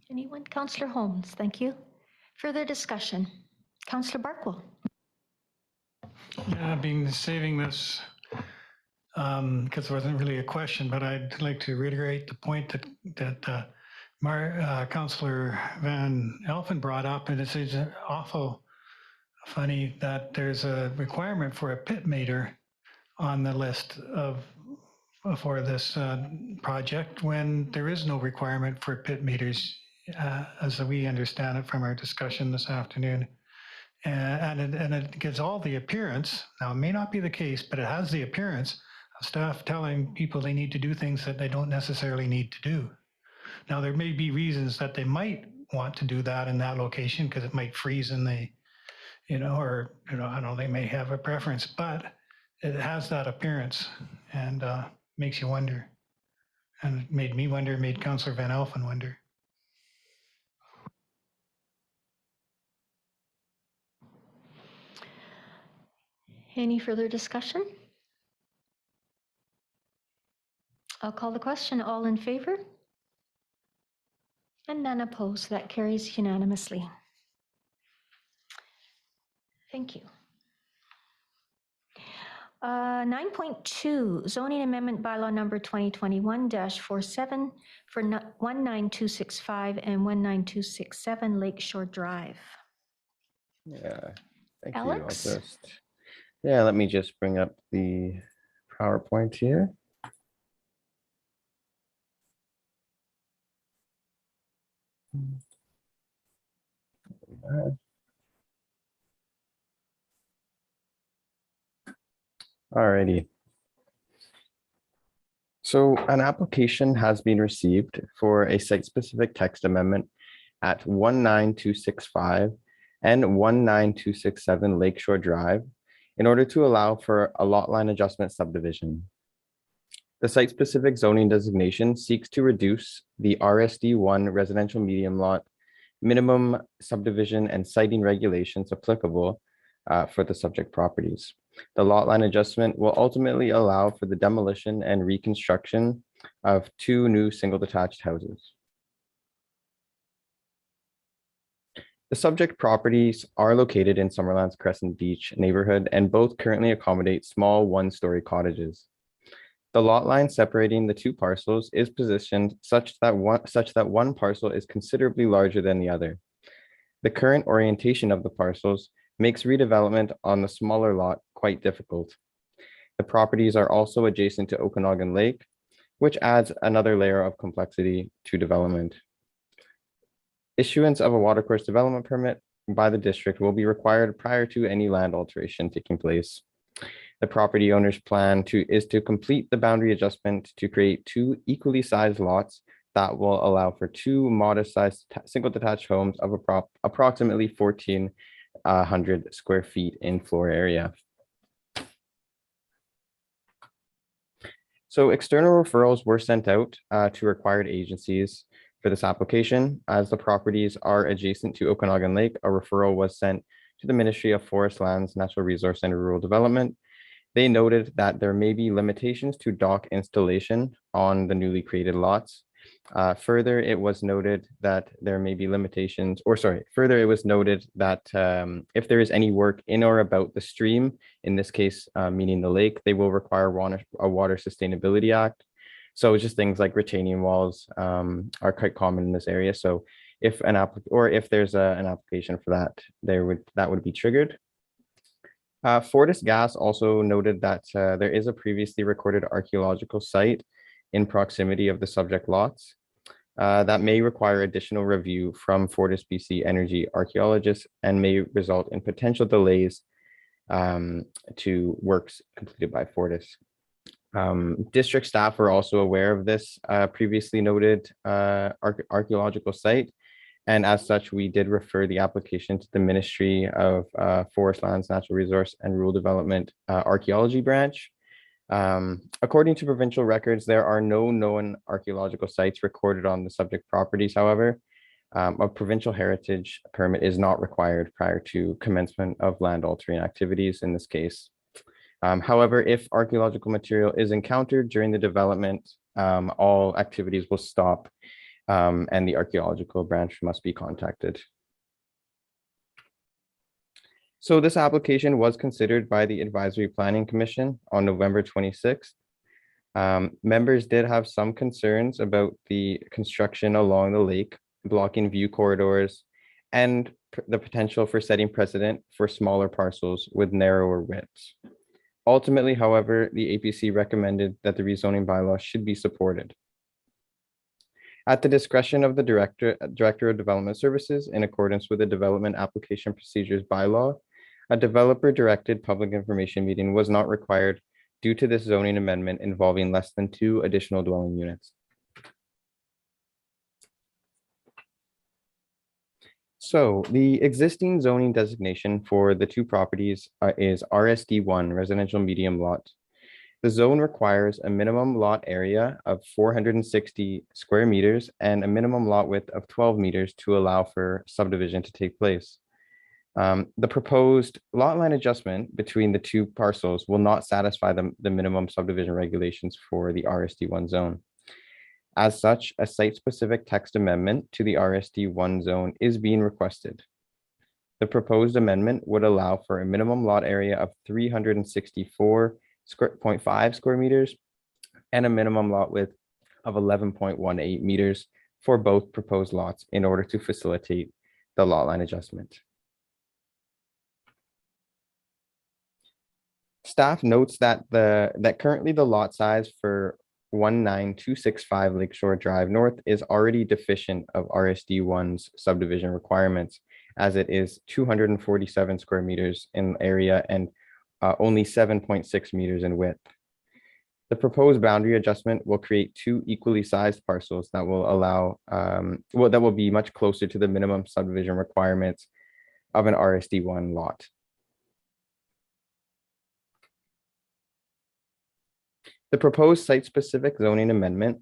Anyone? Councillor Holmes, thank you. Further discussion? Councillor Barkwell. Yeah, I've been saving this because it wasn't really a question, but I'd like to reiterate the point that Councillor Van Elfen brought up, and it's awful funny that there's a requirement for a pit meter on the list for this project when there is no requirement for pit meters, as we understand it from our discussion this afternoon. And it gives all the appearance, now it may not be the case, but it has the appearance of staff telling people they need to do things that they don't necessarily need to do. Now, there may be reasons that they might want to do that in that location because it might freeze in the, or, I don't know, they may have a preference, but it has that appearance and makes you wonder. And it made me wonder, made Councillor Van Elfen wonder. Any further discussion? I'll call the question. All in favor? And none opposed. That carries unanimously. Thank you. 9.2, zoning amendment bylaw number 2021-47 for 19265 and 19267 Lakeshore Drive. Yeah, thank Alex? you. Let me just bring up the PowerPoint here. Alrighty. So an application has been received for a site-specific text amendment at 19265 and 19267 Lakeshore Drive in order to allow for a lot line adjustment subdivision. The site-specific zoning designation seeks to reduce the RSD1 residential medium lot minimum subdivision and siting regulations applicable for the subject properties. The lot line adjustment will ultimately allow for the demolition and reconstruction of 2 new single detached houses. The subject properties are located in Summerland's Crescent Beach neighborhood and both currently accommodate small 1-story cottages. The lot line separating the 2 parcels is positioned such that one parcel is considerably larger than the other. The current orientation of the parcels makes redevelopment on the smaller lot quite difficult. The properties are also adjacent to Okanagan Lake, which adds another layer of complexity to development. Issuance of a watercourse development permit by the district will be required prior to any land alteration taking place. The property owner's plan is to complete the boundary adjustment to create 2 equally sized lots that will allow for 2 modest sized single detached homes of approximately 1,400 square feet in floor area. So external referrals were sent out to required agencies for this application. As the properties are adjacent to Okanagan Lake, a referral was sent to the Ministry of Forest Lands, Natural Resource and Rural Development. They noted that there may be limitations to dock installation on the newly created lots. Further, it was noted that there may be limitations, further, it was noted that if there is any work in or about the stream, in this case, meaning the lake, they will require a Water Sustainability Act. So just things like retaining walls are quite common in this area. So if there's an application for that, that would be triggered. Fortis Gas also noted that there is a previously recorded archaeological site in proximity of the subject lots that may require additional review from Fortis BC Energy archaeologists and may result in potential delays to works completed by Fortis. District staff were also aware of this previously noted archaeological site. And as such, we did refer the application to the Ministry of Forest Lands, Natural Resource and Rural Development Archaeology Branch. According to provincial records, there are no known archaeological sites recorded on the subject properties. However, a provincial heritage permit is not required prior to commencement of land altering activities in this case. However, if archaeological material is encountered during the development, all activities will stop and the archaeological branch must be contacted. So this application was considered by the Advisory Planning Commission on November 26th. Members did have some concerns about the construction along the lake, blocking view corridors, and the potential for setting precedent for smaller parcels with narrower widths. Ultimately, however, the APC recommended that the rezoning bylaw should be supported. At the discretion of the Director of Development Services, in accordance with the Development Application Procedures Bylaw, a developer-directed public information meeting was not required due to this zoning amendment involving less than 2 additional dwelling units. So the existing zoning designation for the 2 properties is RSD1, residential medium lot. The zone requires a minimum lot area of 460 square meters and a minimum lot width of 12 meters to allow for subdivision to take place. The proposed lot line adjustment between the 2 parcels will not satisfy the minimum subdivision regulations for the RSD1 zone. As such, a site-specific text amendment to the RSD1 zone is being requested. The proposed amendment would allow for a minimum lot area of 364.5 square meters and a minimum lot width of 11.18 meters for both proposed lots in order to facilitate the lot line adjustment. Staff notes that currently the lot size for 19265 Lakeshore Drive North is already deficient of RSD1's subdivision requirements, as it is 247 square meters in area and only 7.6 meters in width. The proposed boundary adjustment will create two equally sized parcels that will allow, that will be much closer to the minimum subdivision requirements of an RSD1 lot. The proposed site-specific zoning amendment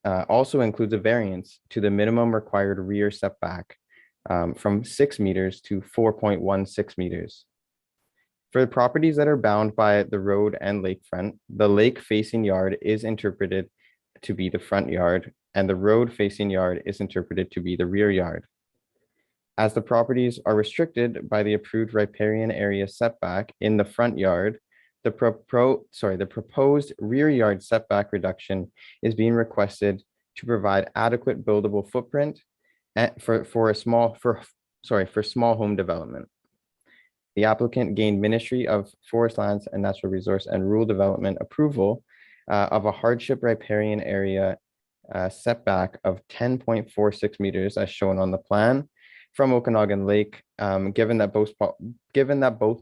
also includes a variance to the minimum required rear setback from 6 meters to 4.16 meters. For the properties that are bound by the road and lakefront, the lake-facing yard is interpreted to be the front yard, and the road-facing yard is interpreted to be the rear yard. As the properties are restricted by the approved riparian area setback in the front yard, the proposed rear yard setback reduction is being requested to provide adequate buildable footprint for small home development. The applicant gained Ministry of Forest Lands and Natural Resource and Rural Development approval of a hardship riparian area setback of 10.46 meters as shown on the plan from Okanagan Lake, given that both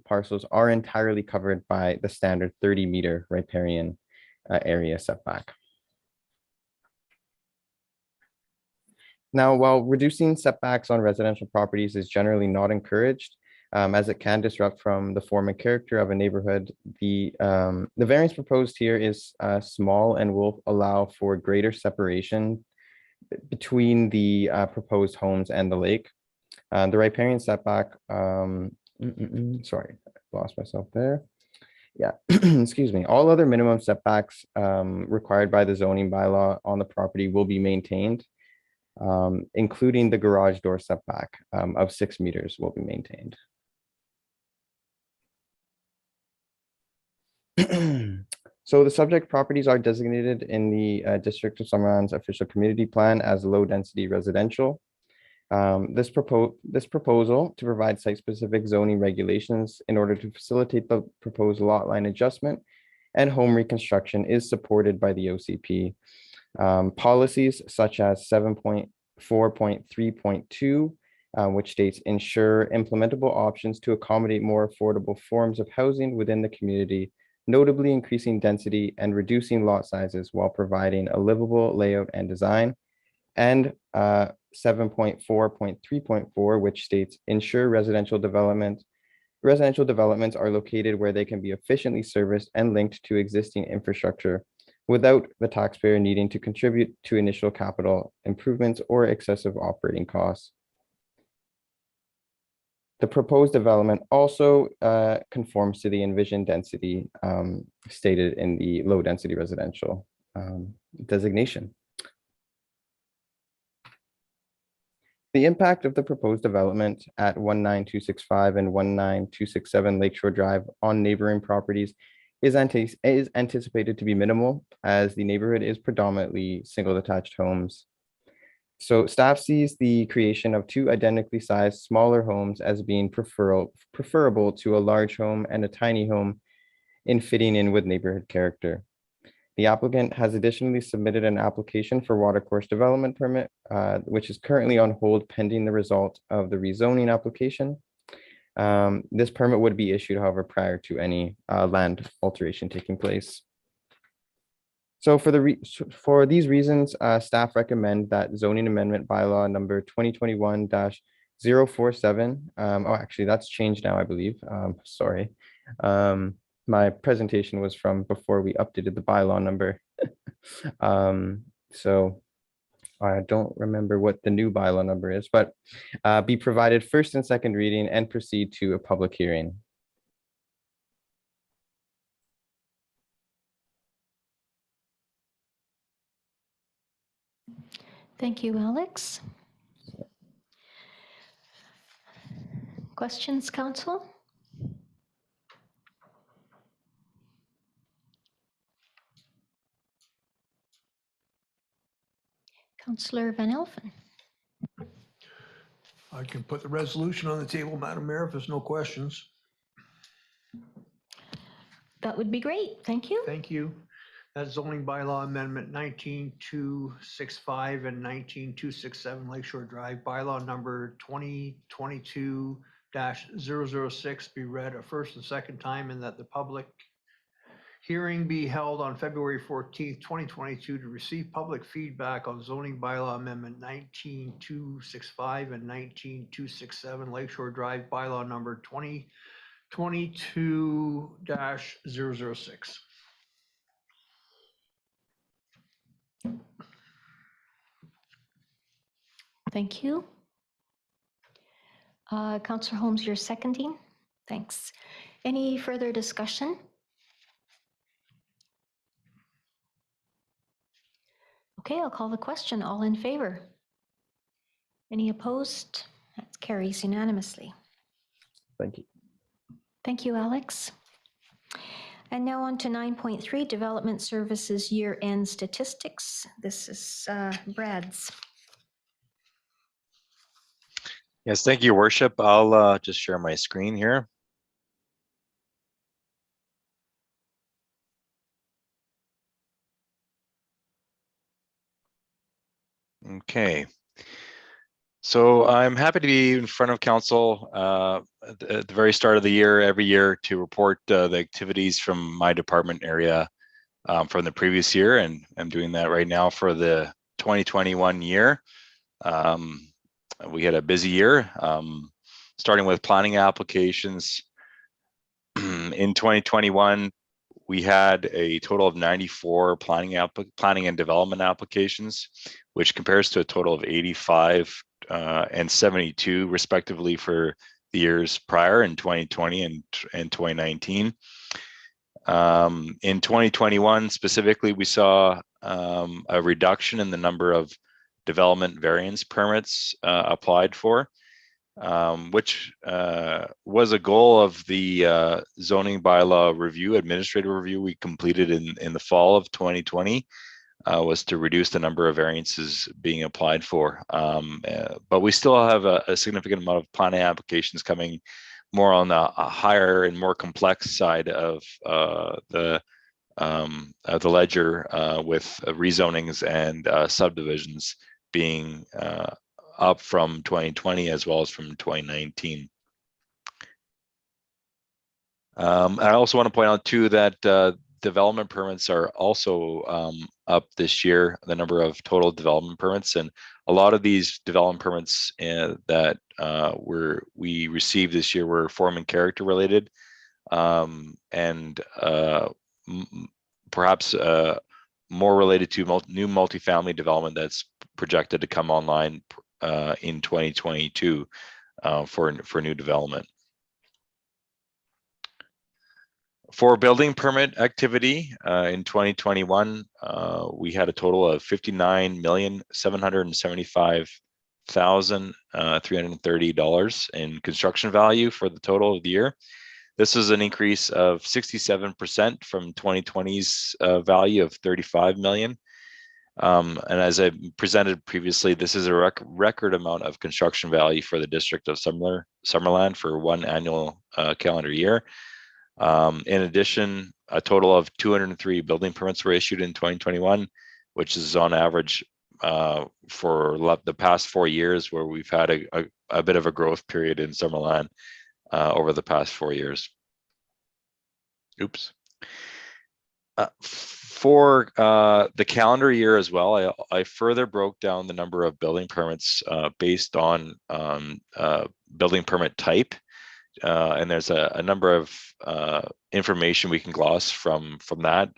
parcels are entirely covered by the standard 30-meter riparian area setback. Now, while reducing setbacks on residential properties is generally not encouraged, as it can disrupt from the form and character of a neighborhood, the variance proposed here is small and will allow for greater separation between the proposed homes and the lake. The riparian setback, sorry, I lost myself there. Yeah, excuse me. All other minimum setbacks required by the zoning bylaw on the property will be maintained, including the garage door setback of 6 meters will be maintained. So the subject properties are designated in the District of Summerland's official community plan as low density residential. This proposal to provide site-specific zoning regulations in order to facilitate the proposed lot line adjustment and home reconstruction is supported by the OCP. Policies such as 7.4.3.2, which states ensure implementable options to accommodate more affordable forms of housing within the community, notably increasing density and reducing lot sizes while providing a livable layout and design, and 7.4.3.4, which states ensure residential developments are located where they can be efficiently serviced and linked to existing infrastructure without the taxpayer needing to contribute to initial capital improvements or excessive operating costs. The proposed development also conforms to the envisioned density stated in the low density residential designation. The impact of the proposed development at 19265 and 19267 Lakeshore Drive on neighboring properties is anticipated to be minimal, as the neighborhood is predominantly single detached homes. So staff sees the creation of two identically sized smaller homes as being preferable to a large home and a tiny home in fitting in with neighborhood character. The applicant has additionally submitted an application for watercourse development permit, which is currently on hold pending the result of the rezoning application. This permit would be issued, however, prior to any land alteration taking place. So for these reasons, staff recommend that zoning amendment bylaw number 2021-047. Oh, actually, that's changed now, I believe. Sorry. My presentation was from before we updated the bylaw number. So I don't remember what the new bylaw number is, but be provided first and second reading and proceed to a public hearing. Thank you, Alex. Questions, council? Councillor Van Elfen. I can put the resolution on the table, Madam Mayor, if there's no questions. That would be great. Thank you. Thank you. That's zoning bylaw amendment 19265 and 19267 Lakeshore Drive, bylaw number 2022-006 be read a first and second time, and that the public hearing be held on February 14th, 2022 to receive public feedback on zoning bylaw amendment 19265 and 19267 Lakeshore Drive bylaw number 2022-006. Thank you. Councillor Holmes, you're seconding. Thanks. Any further discussion? Okay, I'll call the question. All in favor? Any opposed? That carries unanimously. Thank you. Thank you, Alex. And now on to 9.3, Development Services Year-End Statistics. This is Brad's. Yes, thank you, Your Worship. I'll just share my screen here. Okay. So I'm happy to be in front of council at the very start of the year, every year, to report the activities from my department area from the previous year, and I'm doing that right now for the 2021 year. We had a busy year, starting with planning applications. In 2021, we had a total of 94 planning and development applications, which compares to a total of 85 and 72 respectively for the years prior in 2020 and 2019. In 2021 specifically, we saw a reduction in the number of development variance permits applied for, which was a goal of the zoning bylaw review, administrative review we completed in the fall of 2020, was to reduce the number of variances being applied for. But we still have a significant amount of planning applications coming more on the higher and more complex side of the ledger, with rezonings and subdivisions being up from 2020 as well as from 2019. I also want to point out too that development permits are also up this year, the number of total development permits, and a lot of these development permits that we received this year were form and character related, and perhaps more related to new multifamily development that's projected to come online in 2022 for new development. For building permit activity in 2021, we had a total of $59,775,330 in construction value for the total of the year. This is an increase of 67% from 2020's value of $35 million. And as I presented previously, this is a record amount of construction value for the district of Summerland for one annual calendar year. In addition, a total of 203 building permits were issued in 2021, which is on average for the past 4 years, where we've had a bit of a growth period in Summerland over the past 4 years. Oops. For the calendar year as well, I further broke down the number of building permits based on building permit type. And there's a number of information we can gloss from that.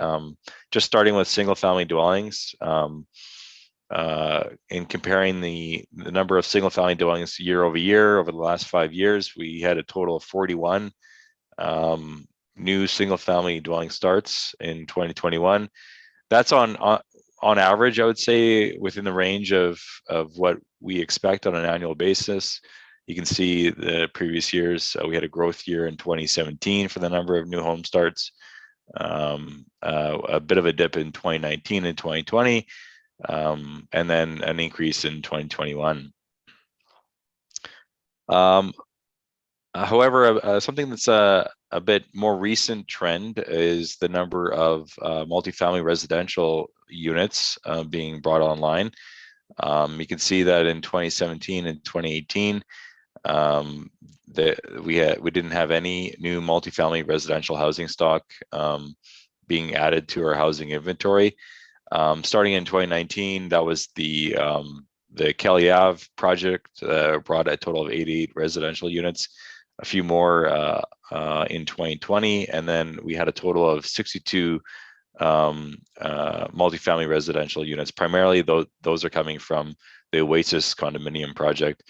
Just starting with single family dwellings, in comparing the number of single family dwellings year over year over the last 5 years, we had a total of 41 new single family dwelling starts in 2021. That's on average, I would say, within the range of what we expect on an annual basis. You can see the previous years, we had a growth year in 2017 for the number of new home starts, a bit of a dip in 2019 and 2020, and then an increase in 2021. However, something that's a bit more recent trend is the number of multifamily residential units being brought online. You can see that in 2017 and 2018, we didn't have any new multifamily residential housing stock being added to our housing inventory. Starting in 2019, that was the Kelly Ave project, brought a total of 88 residential units, a few more in 2020, and then we had a total of 62 multifamily residential units. Primarily, those are coming from the Oasis condominium project.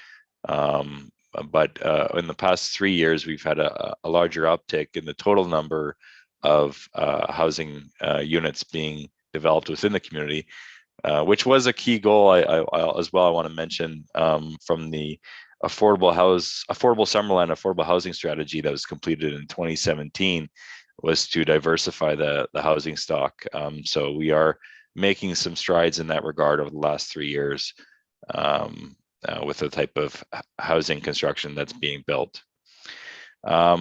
But in the past 3 years, we've had a larger uptick in the total number of housing units being developed within the community, which was a key goal. I as well, I want to mention from the affordable Summerland affordable housing strategy that was completed in 2017 was to diversify the housing stock. So we are making some strides in that regard over the last 3 years with the type of housing construction that's being built.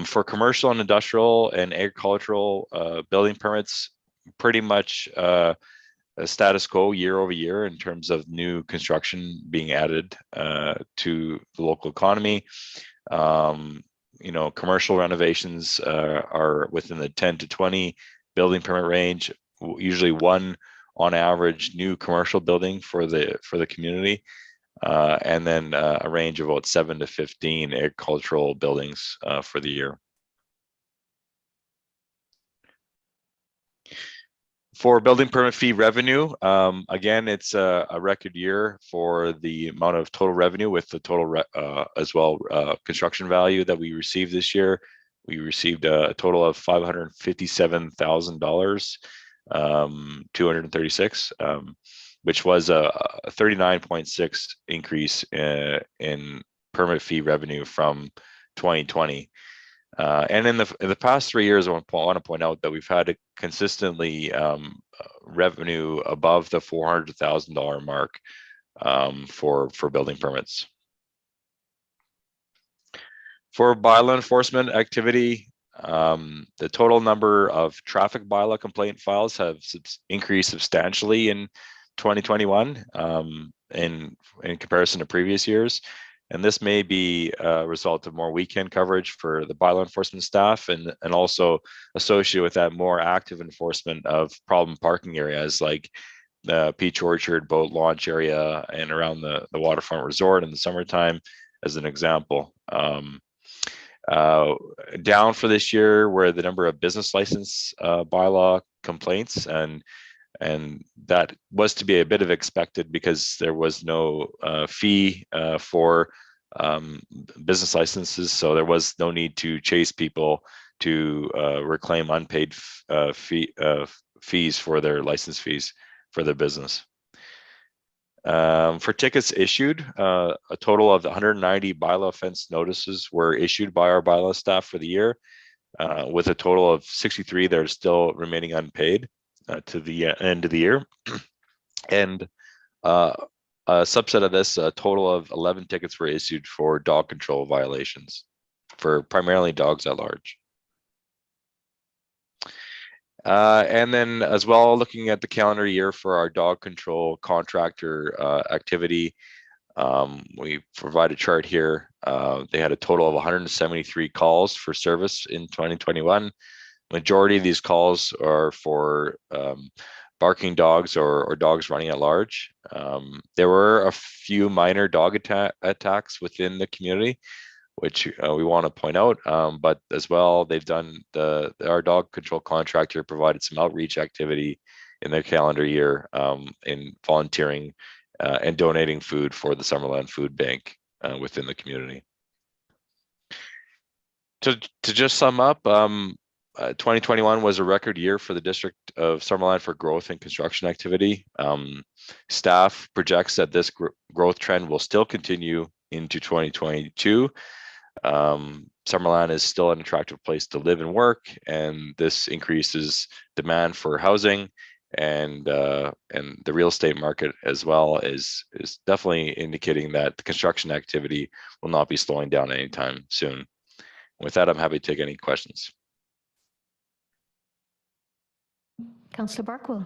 For commercial and industrial and agricultural building permits, pretty much a status quo year over year in terms of new construction being added to the local economy. Commercial renovations are within the 10 to 20 building permit range, usually one on average new commercial building for the community, and then a range of about 7 to 15 agricultural buildings for the year. For building permit fee revenue, again, it's a record year for the amount of total revenue with the total as well construction value that we received this year. We received a total of $557,000, 236, which was a 39.6 increase in permit fee revenue from 2020. And in the past 3 years, I want to point out that we've had a consistently revenue above the $400,000 mark for building permits. For bylaw enforcement activity, the total number of traffic bylaw complaint files have increased substantially in 2021 in comparison to previous years. And this may be a result of more weekend coverage for the bylaw enforcement staff and also associated with that more active enforcement of problem parking areas like the Peach Orchard boat launch area and around the waterfront resort in the summertime, as an example. Down for this year were the number of business license bylaw complaints, and that was to be a bit of expected because there was no fee for business licenses, so there was no need to chase people to reclaim unpaid fees for their license fees for their business. For tickets issued, a total of 190 bylaw offense notices were issued by our bylaw staff for the year, with a total of 63 that are still remaining unpaid to the end of the year. And a subset of this, a total of 11 tickets were issued for dog control violations for primarily dogs at large. And then as well, looking at the calendar year for our dog control contractor activity, we provide a chart here. They had a total of 173 calls for service in 2021. Majority of these calls are for barking dogs or dogs running at large. There were a few minor dog attacks within the community, which we want to point out, but as well, they've done our dog control contractor provided some outreach activity in their calendar year in volunteering and donating food for the Summerland Food Bank within the community. To just sum up, 2021 was a record year for the District of Summerland for growth and construction activity. Staff projects that this growth trend will still continue into 2022. Summerland is still an attractive place to live and work, and this increases demand for housing, and the real estate market as well is definitely indicating that the construction activity will not be slowing down anytime soon. With that, I'm happy to take any questions. Councillor Barkwell.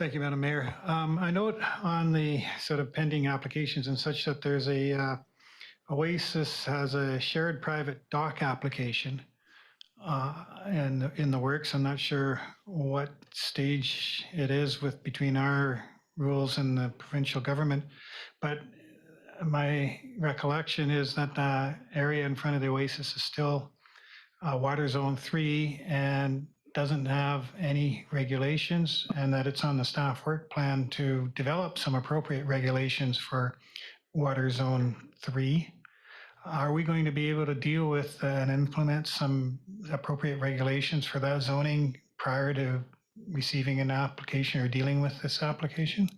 Thank you, Madam Mayor. I note on the sort of pending applications and such that there's Oasis has a shared private dock application in the works. I'm not sure what stage it is between our rules and the provincial government, but my recollection is that the area in front of the Oasis is still Water Zone 3 and doesn't have any regulations, and that it's on the staff work plan to develop some appropriate regulations for Water Zone 3. Are we going to be able to deal with and implement some appropriate regulations for that zoning prior to receiving an application or dealing with this application?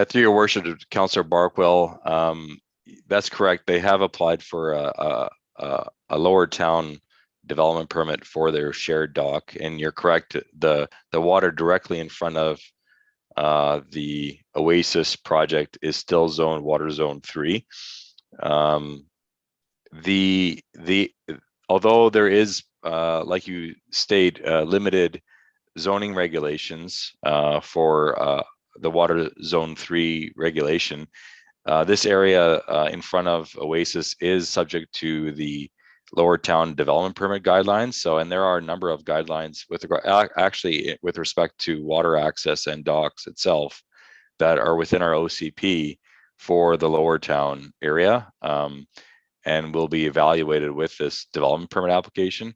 Through your worship, Councillor Barkwell, that's correct. They have applied for a lower town development permit for their shared dock, and you're correct. The water directly in front of the Oasis project is still zoned Water Zone 3. Although there is, like you state, limited zoning regulations for the Water Zone 3 regulation, this area in front of Oasis is subject to the Lower Town Development Permit guidelines. So, and there are a number of guidelines with actually with respect to water access and docks itself that are within our OCP for the Lower Town area, and will be evaluated with this development permit application.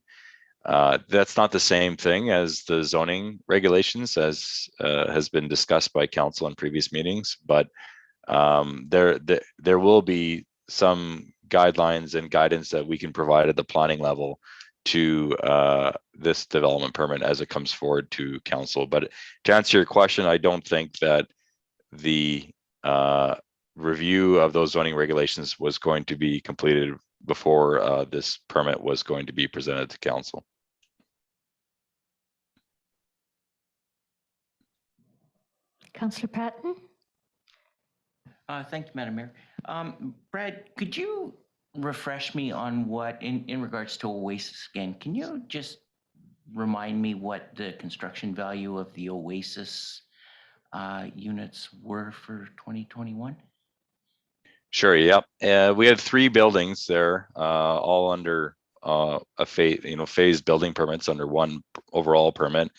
That's not the same thing as the zoning regulations, as has been discussed by council in previous meetings, but there will be some guidelines and guidance that we can provide at the planning level to this development permit as it comes forward to council. But to answer your question, I don't think that the review of those zoning regulations was going to be completed before this permit was going to be presented to council. Councillor Patton? Thank you, Madam Mayor. Brad, could you refresh me on what, in regards to Oasis again, can you just remind me what the construction value of the Oasis units were for 2021? Sure. Yep. We had 3 buildings there, all under a phased building permits under one overall permit.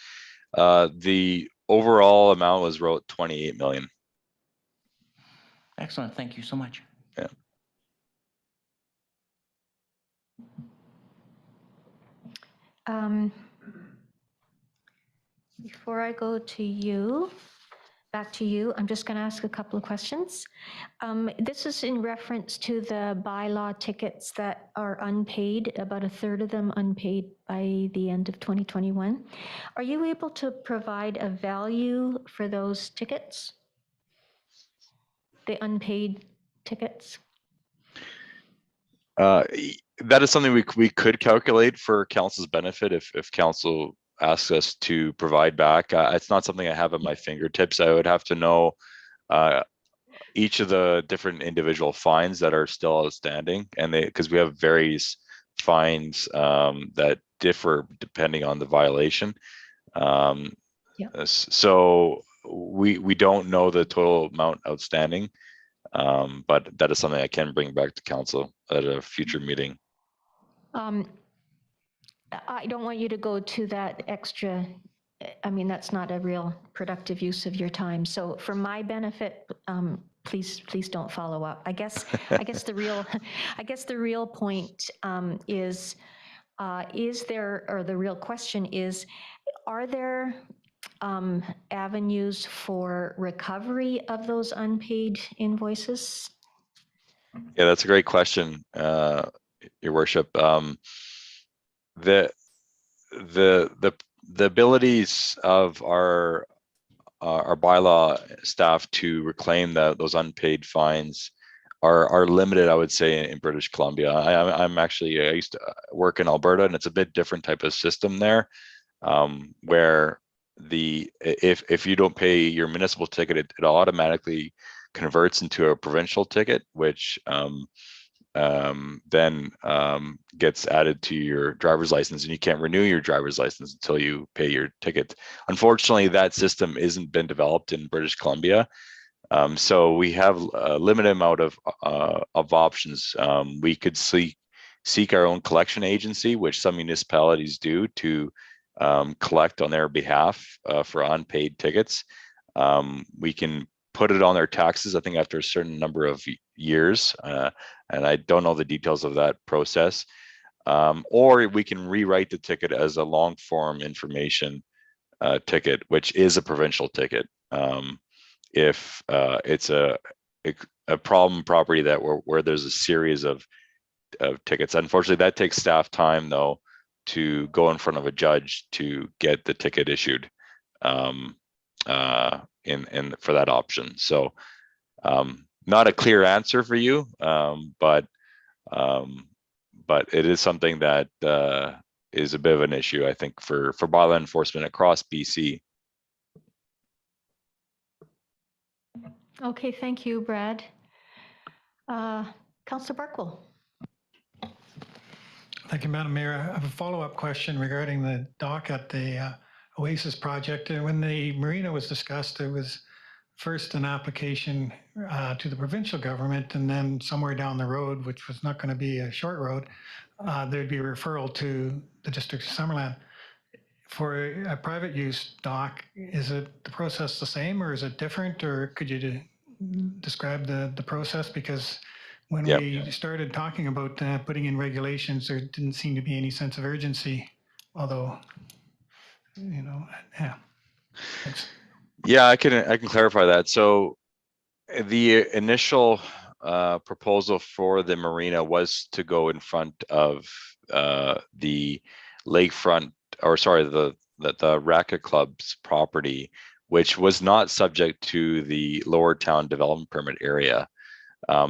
The overall amount was wrote 28 million. Excellent. Thank you so much. Yeah. Before I go to you, back to you, I'm just going to ask a couple of questions. This is in reference to the bylaw tickets that are unpaid, about a third of them unpaid by the end of 2021. Are you able to provide a value for those tickets? The unpaid tickets? That is something we could calculate for council's benefit if council asks us to provide back. It's not something I have at my fingertips. I would have to know each of the different individual fines that are still outstanding, and because we have various fines that differ depending on the violation. So we don't know the total amount outstanding, but that is something I can bring back to council at a future meeting. I don't want you to go to that extra. I mean, that's not a real productive use of your time. So for my benefit, please don't follow up. I guess the real point is there, or the real question is, are there avenues for recovery of those unpaid invoices? Yeah, that's a great question, Your Worship. The abilities of our bylaw staff to reclaim those unpaid fines are limited, I would say, in British Columbia. I used to work in Alberta, and it's a bit different type of system there, where if you don't pay your municipal ticket, it automatically converts into a provincial ticket, which then gets added to your driver's license, and you can't renew your driver's license until you pay your ticket. Unfortunately, that system isn't been developed in British Columbia. So we have a limited amount of options. We could seek our own collection agency, which some municipalities do, to collect on their behalf for unpaid tickets. We can put it on their taxes, I think, after a certain number of years, and I don't know the details of that process. Or we can rewrite the ticket as a long form information ticket, which is a provincial ticket. If it's a problem property that where there's a series of tickets. Unfortunately, that takes staff time, though, to go in front of a judge to get the ticket issued in for that option. So not a clear answer for you, but it is something that is a bit of an issue, I think, for bylaw enforcement across BC. Okay, thank you, Brad. Councillor Barkwell. Thank you, Madam Mayor. I have a follow-up question regarding the dock at the Oasis project. When the marina was discussed, there was first an application to the provincial government, and then somewhere down the road, which was not going to be a short road, there'd be a referral to the District of Summerland. For a private use dock, is it the process the same, or is it different, or could you describe the process? Because when we started talking about putting in regulations, there didn't seem to be any sense of urgency, although, you know, yeah. Thanks. Yeah, I can clarify that. So the initial proposal for the marina was to go in front of the lakefront, or sorry, the Racket Club's property, which was not subject to the Lower Town Development Permit area.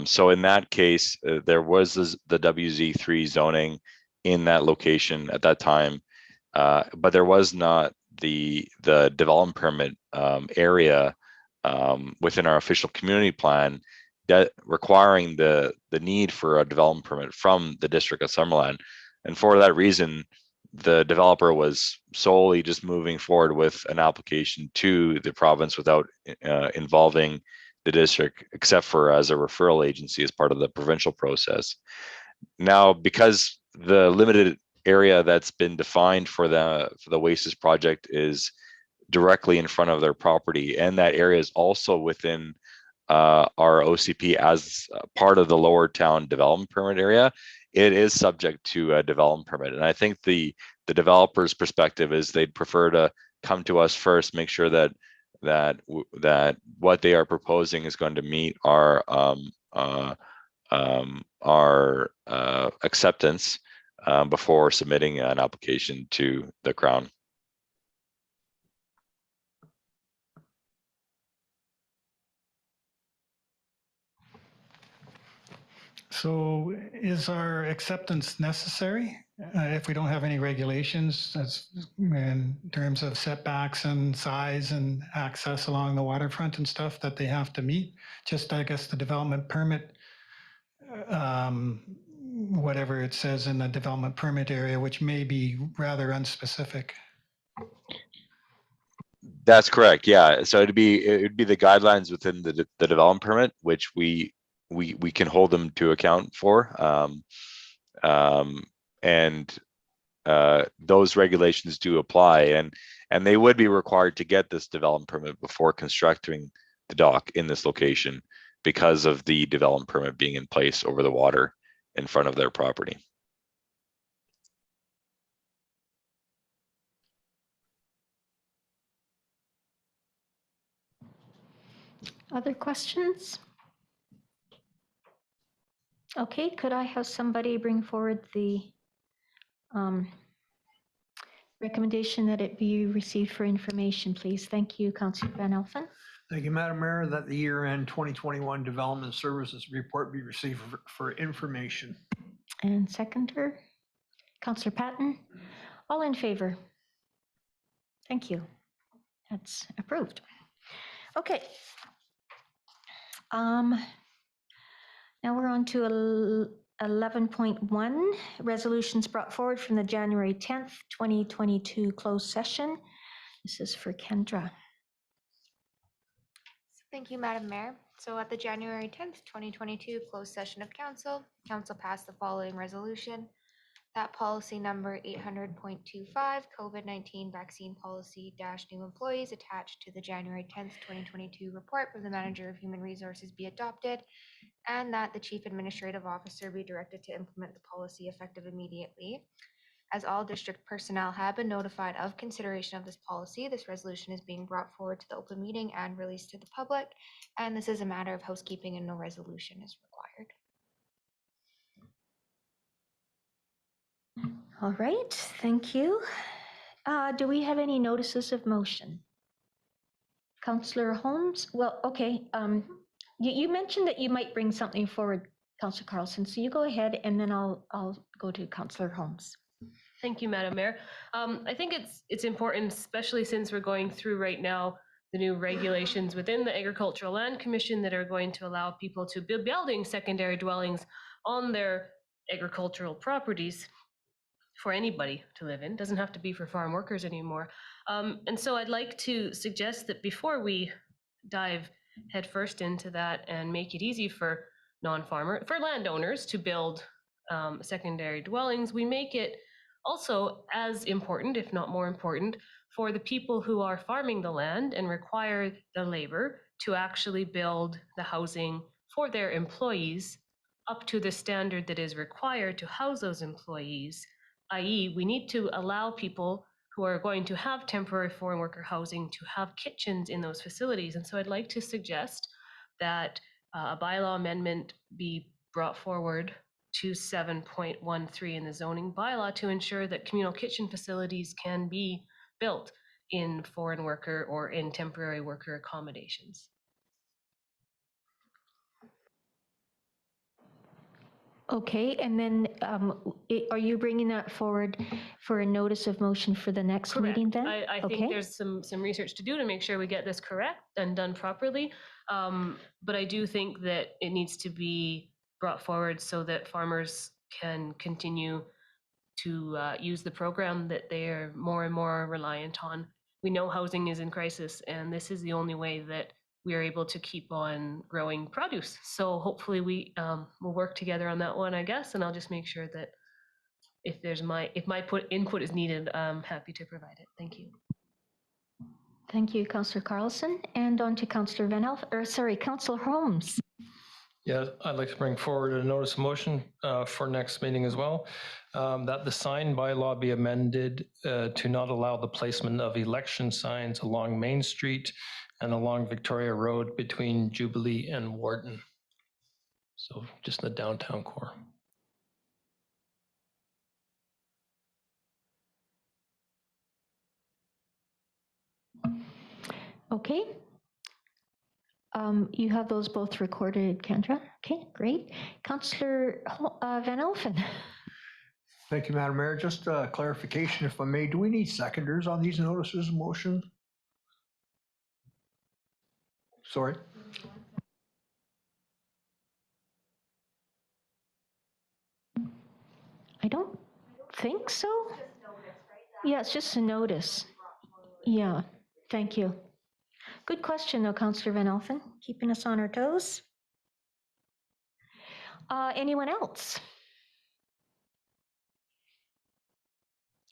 So in that case, there was the WZ3 zoning in that location at that time, but there was not the development permit area within our official community plan that requiring the need for a development permit from the District of Summerland. And for that reason, the developer was solely just moving forward with an application to the province without involving the district, except for as a referral agency as part of the provincial process. Now, because the limited area that's been defined for the Oasis project is directly in front of their property, and that area is also within our OCP as part of the Lower Town Development Permit area, it is subject to a development permit. And I think the developer's perspective is they'd prefer to come to us first, make sure that what they are proposing is going to meet our acceptance before submitting an application to the Crown. So is our acceptance necessary if we don't have any regulations in terms of setbacks and size and access along the waterfront and stuff that they have to meet? Just, I guess, the development permit, whatever it says in the development permit area, which may be rather unspecific. That's correct. Yeah. So it would be the guidelines within the development permit, which we can hold them to account for, and those regulations do apply, and they would be required to get this development permit before constructing the dock in this location because of the development permit being in place over the water in front of their property. Other questions? Okay, could I have somebody bring forward the recommendation that it be received for information, please? Thank you, Councillor Van Elfen. Thank you, Madam Mayor, that the year-end 2021 Development Services Report be received for information. And seconder, Councillor Patton. All in favor? Thank you. That's approved. Okay. Now we're on to 11.1, resolutions brought forward from the January 10th, 2022 closed session. This is for Kendra. Thank you, Madam Mayor. So at the January 10th, 2022 closed session of council, council passed the following resolution. That policy number 800.25, COVID-19 vaccine policy - new employees attached to the January 10th, 2022 report from the Manager of Human Resources be adopted, and that the Chief Administrative Officer be directed to implement the policy effective immediately. As all district personnel have been notified of consideration of this policy, this resolution is being brought forward to the open meeting and released to the public, and this is a matter of housekeeping and no resolution is required. All right, thank you. Do we have any notices of motion? Councillor Holmes? Well, okay. You mentioned that you might bring something forward, Councillor Carlson. So you go ahead, and then I'll go to Councillor Holmes. Thank you, Madam Mayor. I think it's important, especially since we're going through right now the new regulations within the Agricultural Land Commission that are going to allow people to be building secondary dwellings on their agricultural properties for anybody to live in. It doesn't have to be for farm workers anymore. And so I'd like to suggest that before we dive headfirst into that and make it easy for for landowners to build secondary dwellings, we make it also as important, if not more important, for the people who are farming the land and require the labor to actually build the housing for their employees up to the standard that is required to house those employees, i.e. we need to allow people who are going to have temporary foreign worker housing to have kitchens in those facilities. And so I'd like to suggest that a bylaw amendment be brought forward to 7.13 in the zoning bylaw to ensure that communal kitchen facilities can be built in foreign worker or in temporary worker accommodations. Okay, and then are you bringing that forward for a notice of motion for the next meeting then? I think there's some research to do to make sure we get this correct and done properly. But I do think that it needs to be brought forward so that farmers can continue to use the program that they are more and more reliant on. We know housing is in crisis, and this is the only way that we are able to keep on growing produce. So hopefully we will work together on that one, I guess, and I'll just make sure that if my input is needed, I'm happy to provide it. Thank you. Thank you, Councillor Carlson. And on to Councillor Councillor Holmes. Yeah, I'd like to bring forward a notice of motion for next meeting as well, that the sign bylaw be amended to not allow the placement of election signs along Main Street and along Victoria Road between Jubilee and Wharton. So just in the downtown core. Okay. You have those both recorded, Kendra. Okay, great. Councillor Van Elfen. Thank you, Madam Mayor. Just a clarification, if I may, do we need seconders on these notices of motion? Sorry. I don't think so. Yeah, it's just a notice. Yeah, thank you. Good question, though, Councillor Van Elfen, keeping us on our toes. Anyone else?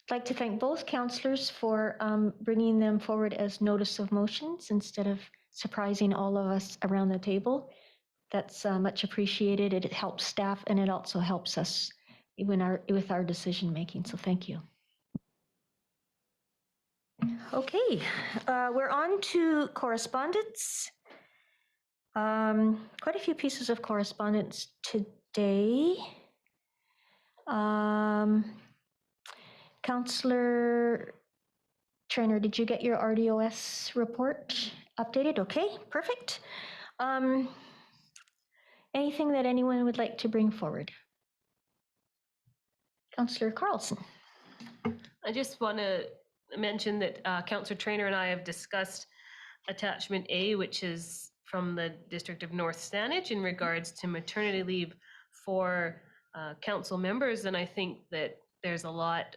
I'd like to thank both councillors for bringing them forward as notice of motions instead of surprising all of us around the table. That's much appreciated. It helps staff and it also helps us with our decision making. So thank you. Okay, we're on to correspondence. Quite a few pieces of correspondence today. Councillor Trainer, did you get your RDOS report updated? Okay, perfect. Anything that anyone would like to bring forward? Councillor Carlson. I just want to mention that Councillor Trainer and I have discussed attachment A, which is from the District of North Saanich in regards to maternity leave for council members, and I think that there's a lot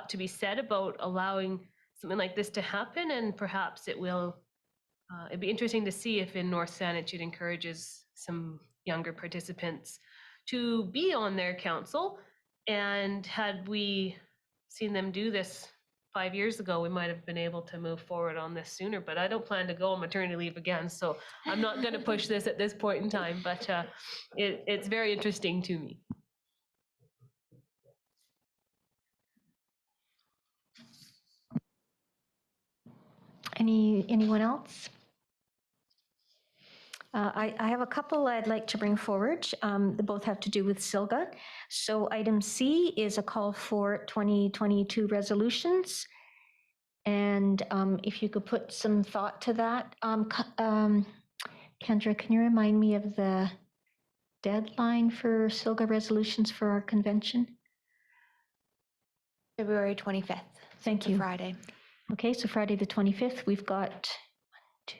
to be said about allowing something like this to happen, and perhaps it will. It'd be interesting to see if in North Saanich it encourages some younger participants to be on their council. And had we seen them do this 5 years ago, we might have been able to move forward on this sooner. But I don't plan to go on maternity leave again, so I'm not going to push this at this point in time. But it's very interesting to me. Anyone else? I have a couple I'd like to bring forward. They both have to do with Silga. So item C is a call for 2022 resolutions. And if you could put some thought to that. Kendra, can you remind me of the deadline for Silga resolutions for our convention? February 25th. Thank It's a you. Friday. Okay, so Friday the 25th, we've got 1, 2,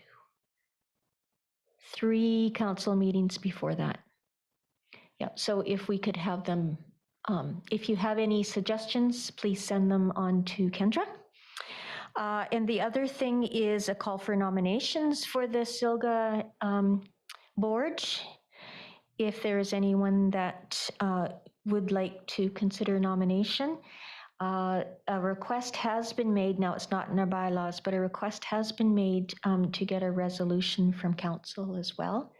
3 council meetings before that. Yeah, so if we could have them, if you have any suggestions, please send them on to Kendra. And the other thing is a call for nominations for the Silga board. If there is anyone that would like to consider nomination, a request has been made. Now, it's not in our bylaws, but a request has been made to get a resolution from council as well.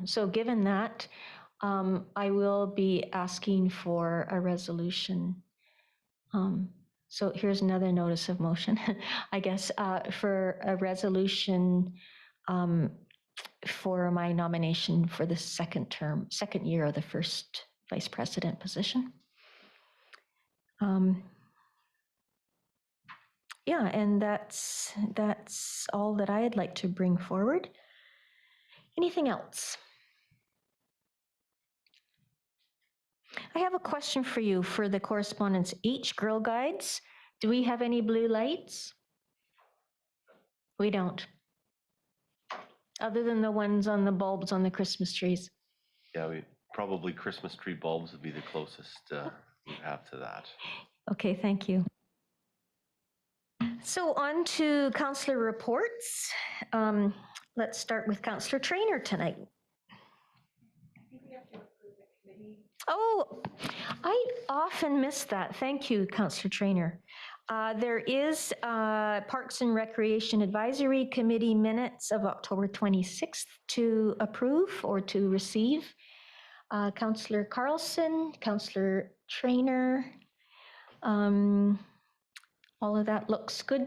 So given that, I will be asking for a resolution. So here's another notice of motion, I guess, for a resolution for my nomination for the second year of the first vice president position. Yeah, and that's all that I'd like to bring forward. Anything else? I have a question for you for the correspondence H Girl Guides. Do we have any blue lights? We don't. Other than the ones on the bulbs on the Christmas trees. Yeah, probably Christmas tree bulbs would be the closest we have to that. Okay, thank you. So on to councillor reports. Let's start with Councillor Trainer tonight. Oh, I often miss that. Thank you, Councillor Trainer. There is Parks and Recreation Advisory Committee minutes of October 26th to approve or to receive. Councillor Carlson, Councillor Trainer, all of that looks good.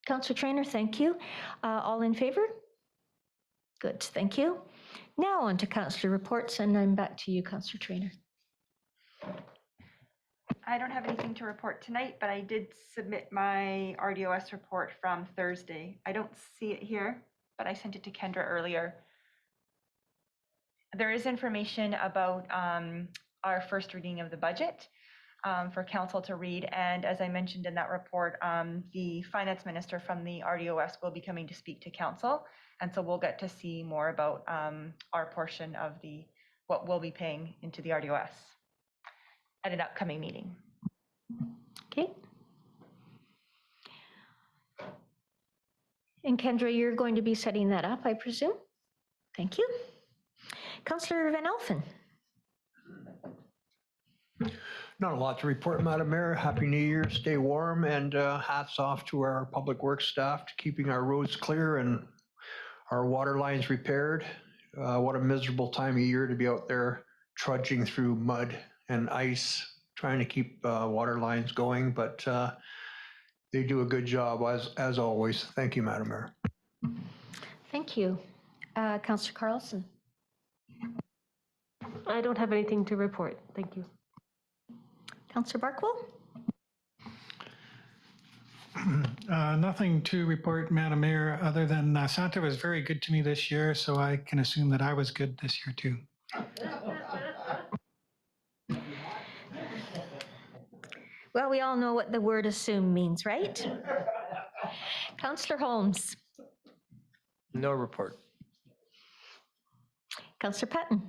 Councillor Trainer, thank you. All in favor? Good, thank you. Now on to Councillor reports, and I'm back to you, Councillor Trainer. I don't have anything to report tonight, but I did submit my RDOS report from Thursday. I don't see it here, but I sent it to Kendra earlier. There is information about our first reading of the budget for council to read. And as I mentioned in that report, the finance minister from the RDOS will be coming to speak to council. And so we'll get to see more about our portion of what we'll be paying into the RDOS at an upcoming meeting. Okay. And Kendra, you're going to be setting that up, I presume? Thank you. Councillor Van Elfen. Not a lot to report, Madam Mayor. Happy New Year, stay warm, and hats off to our public works staff to keeping our roads clear and our water lines repaired. What a miserable time of year to be out there trudging through mud and ice, trying to keep water lines going, but they do a good job as always. Thank you, Madam Mayor. Thank you. Councillor Carlson. I don't have anything to report. Thank you. Councillor Barkwell. Nothing to report, Madam Mayor, other than Santa was very good to me this year, so I can assume that I was good this year too. Well, we all know what the word assume means, right? Councillor Holmes. No report. Councillor Patton.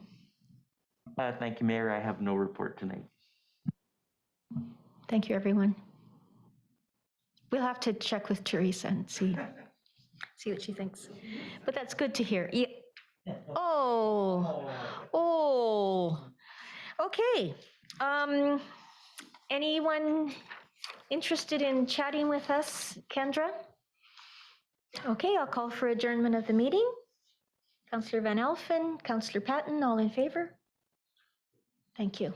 Thank you, Mayor. I have no report tonight. Thank you, everyone. We'll have to check with Teresa and see what she thinks. But that's good to hear. Yeah. Oh, okay. Anyone interested in chatting with us, Kendra? Okay, I'll call for adjournment of the meeting. Councillor Van Elfen, Councillor Patton, all in favor? Thank you.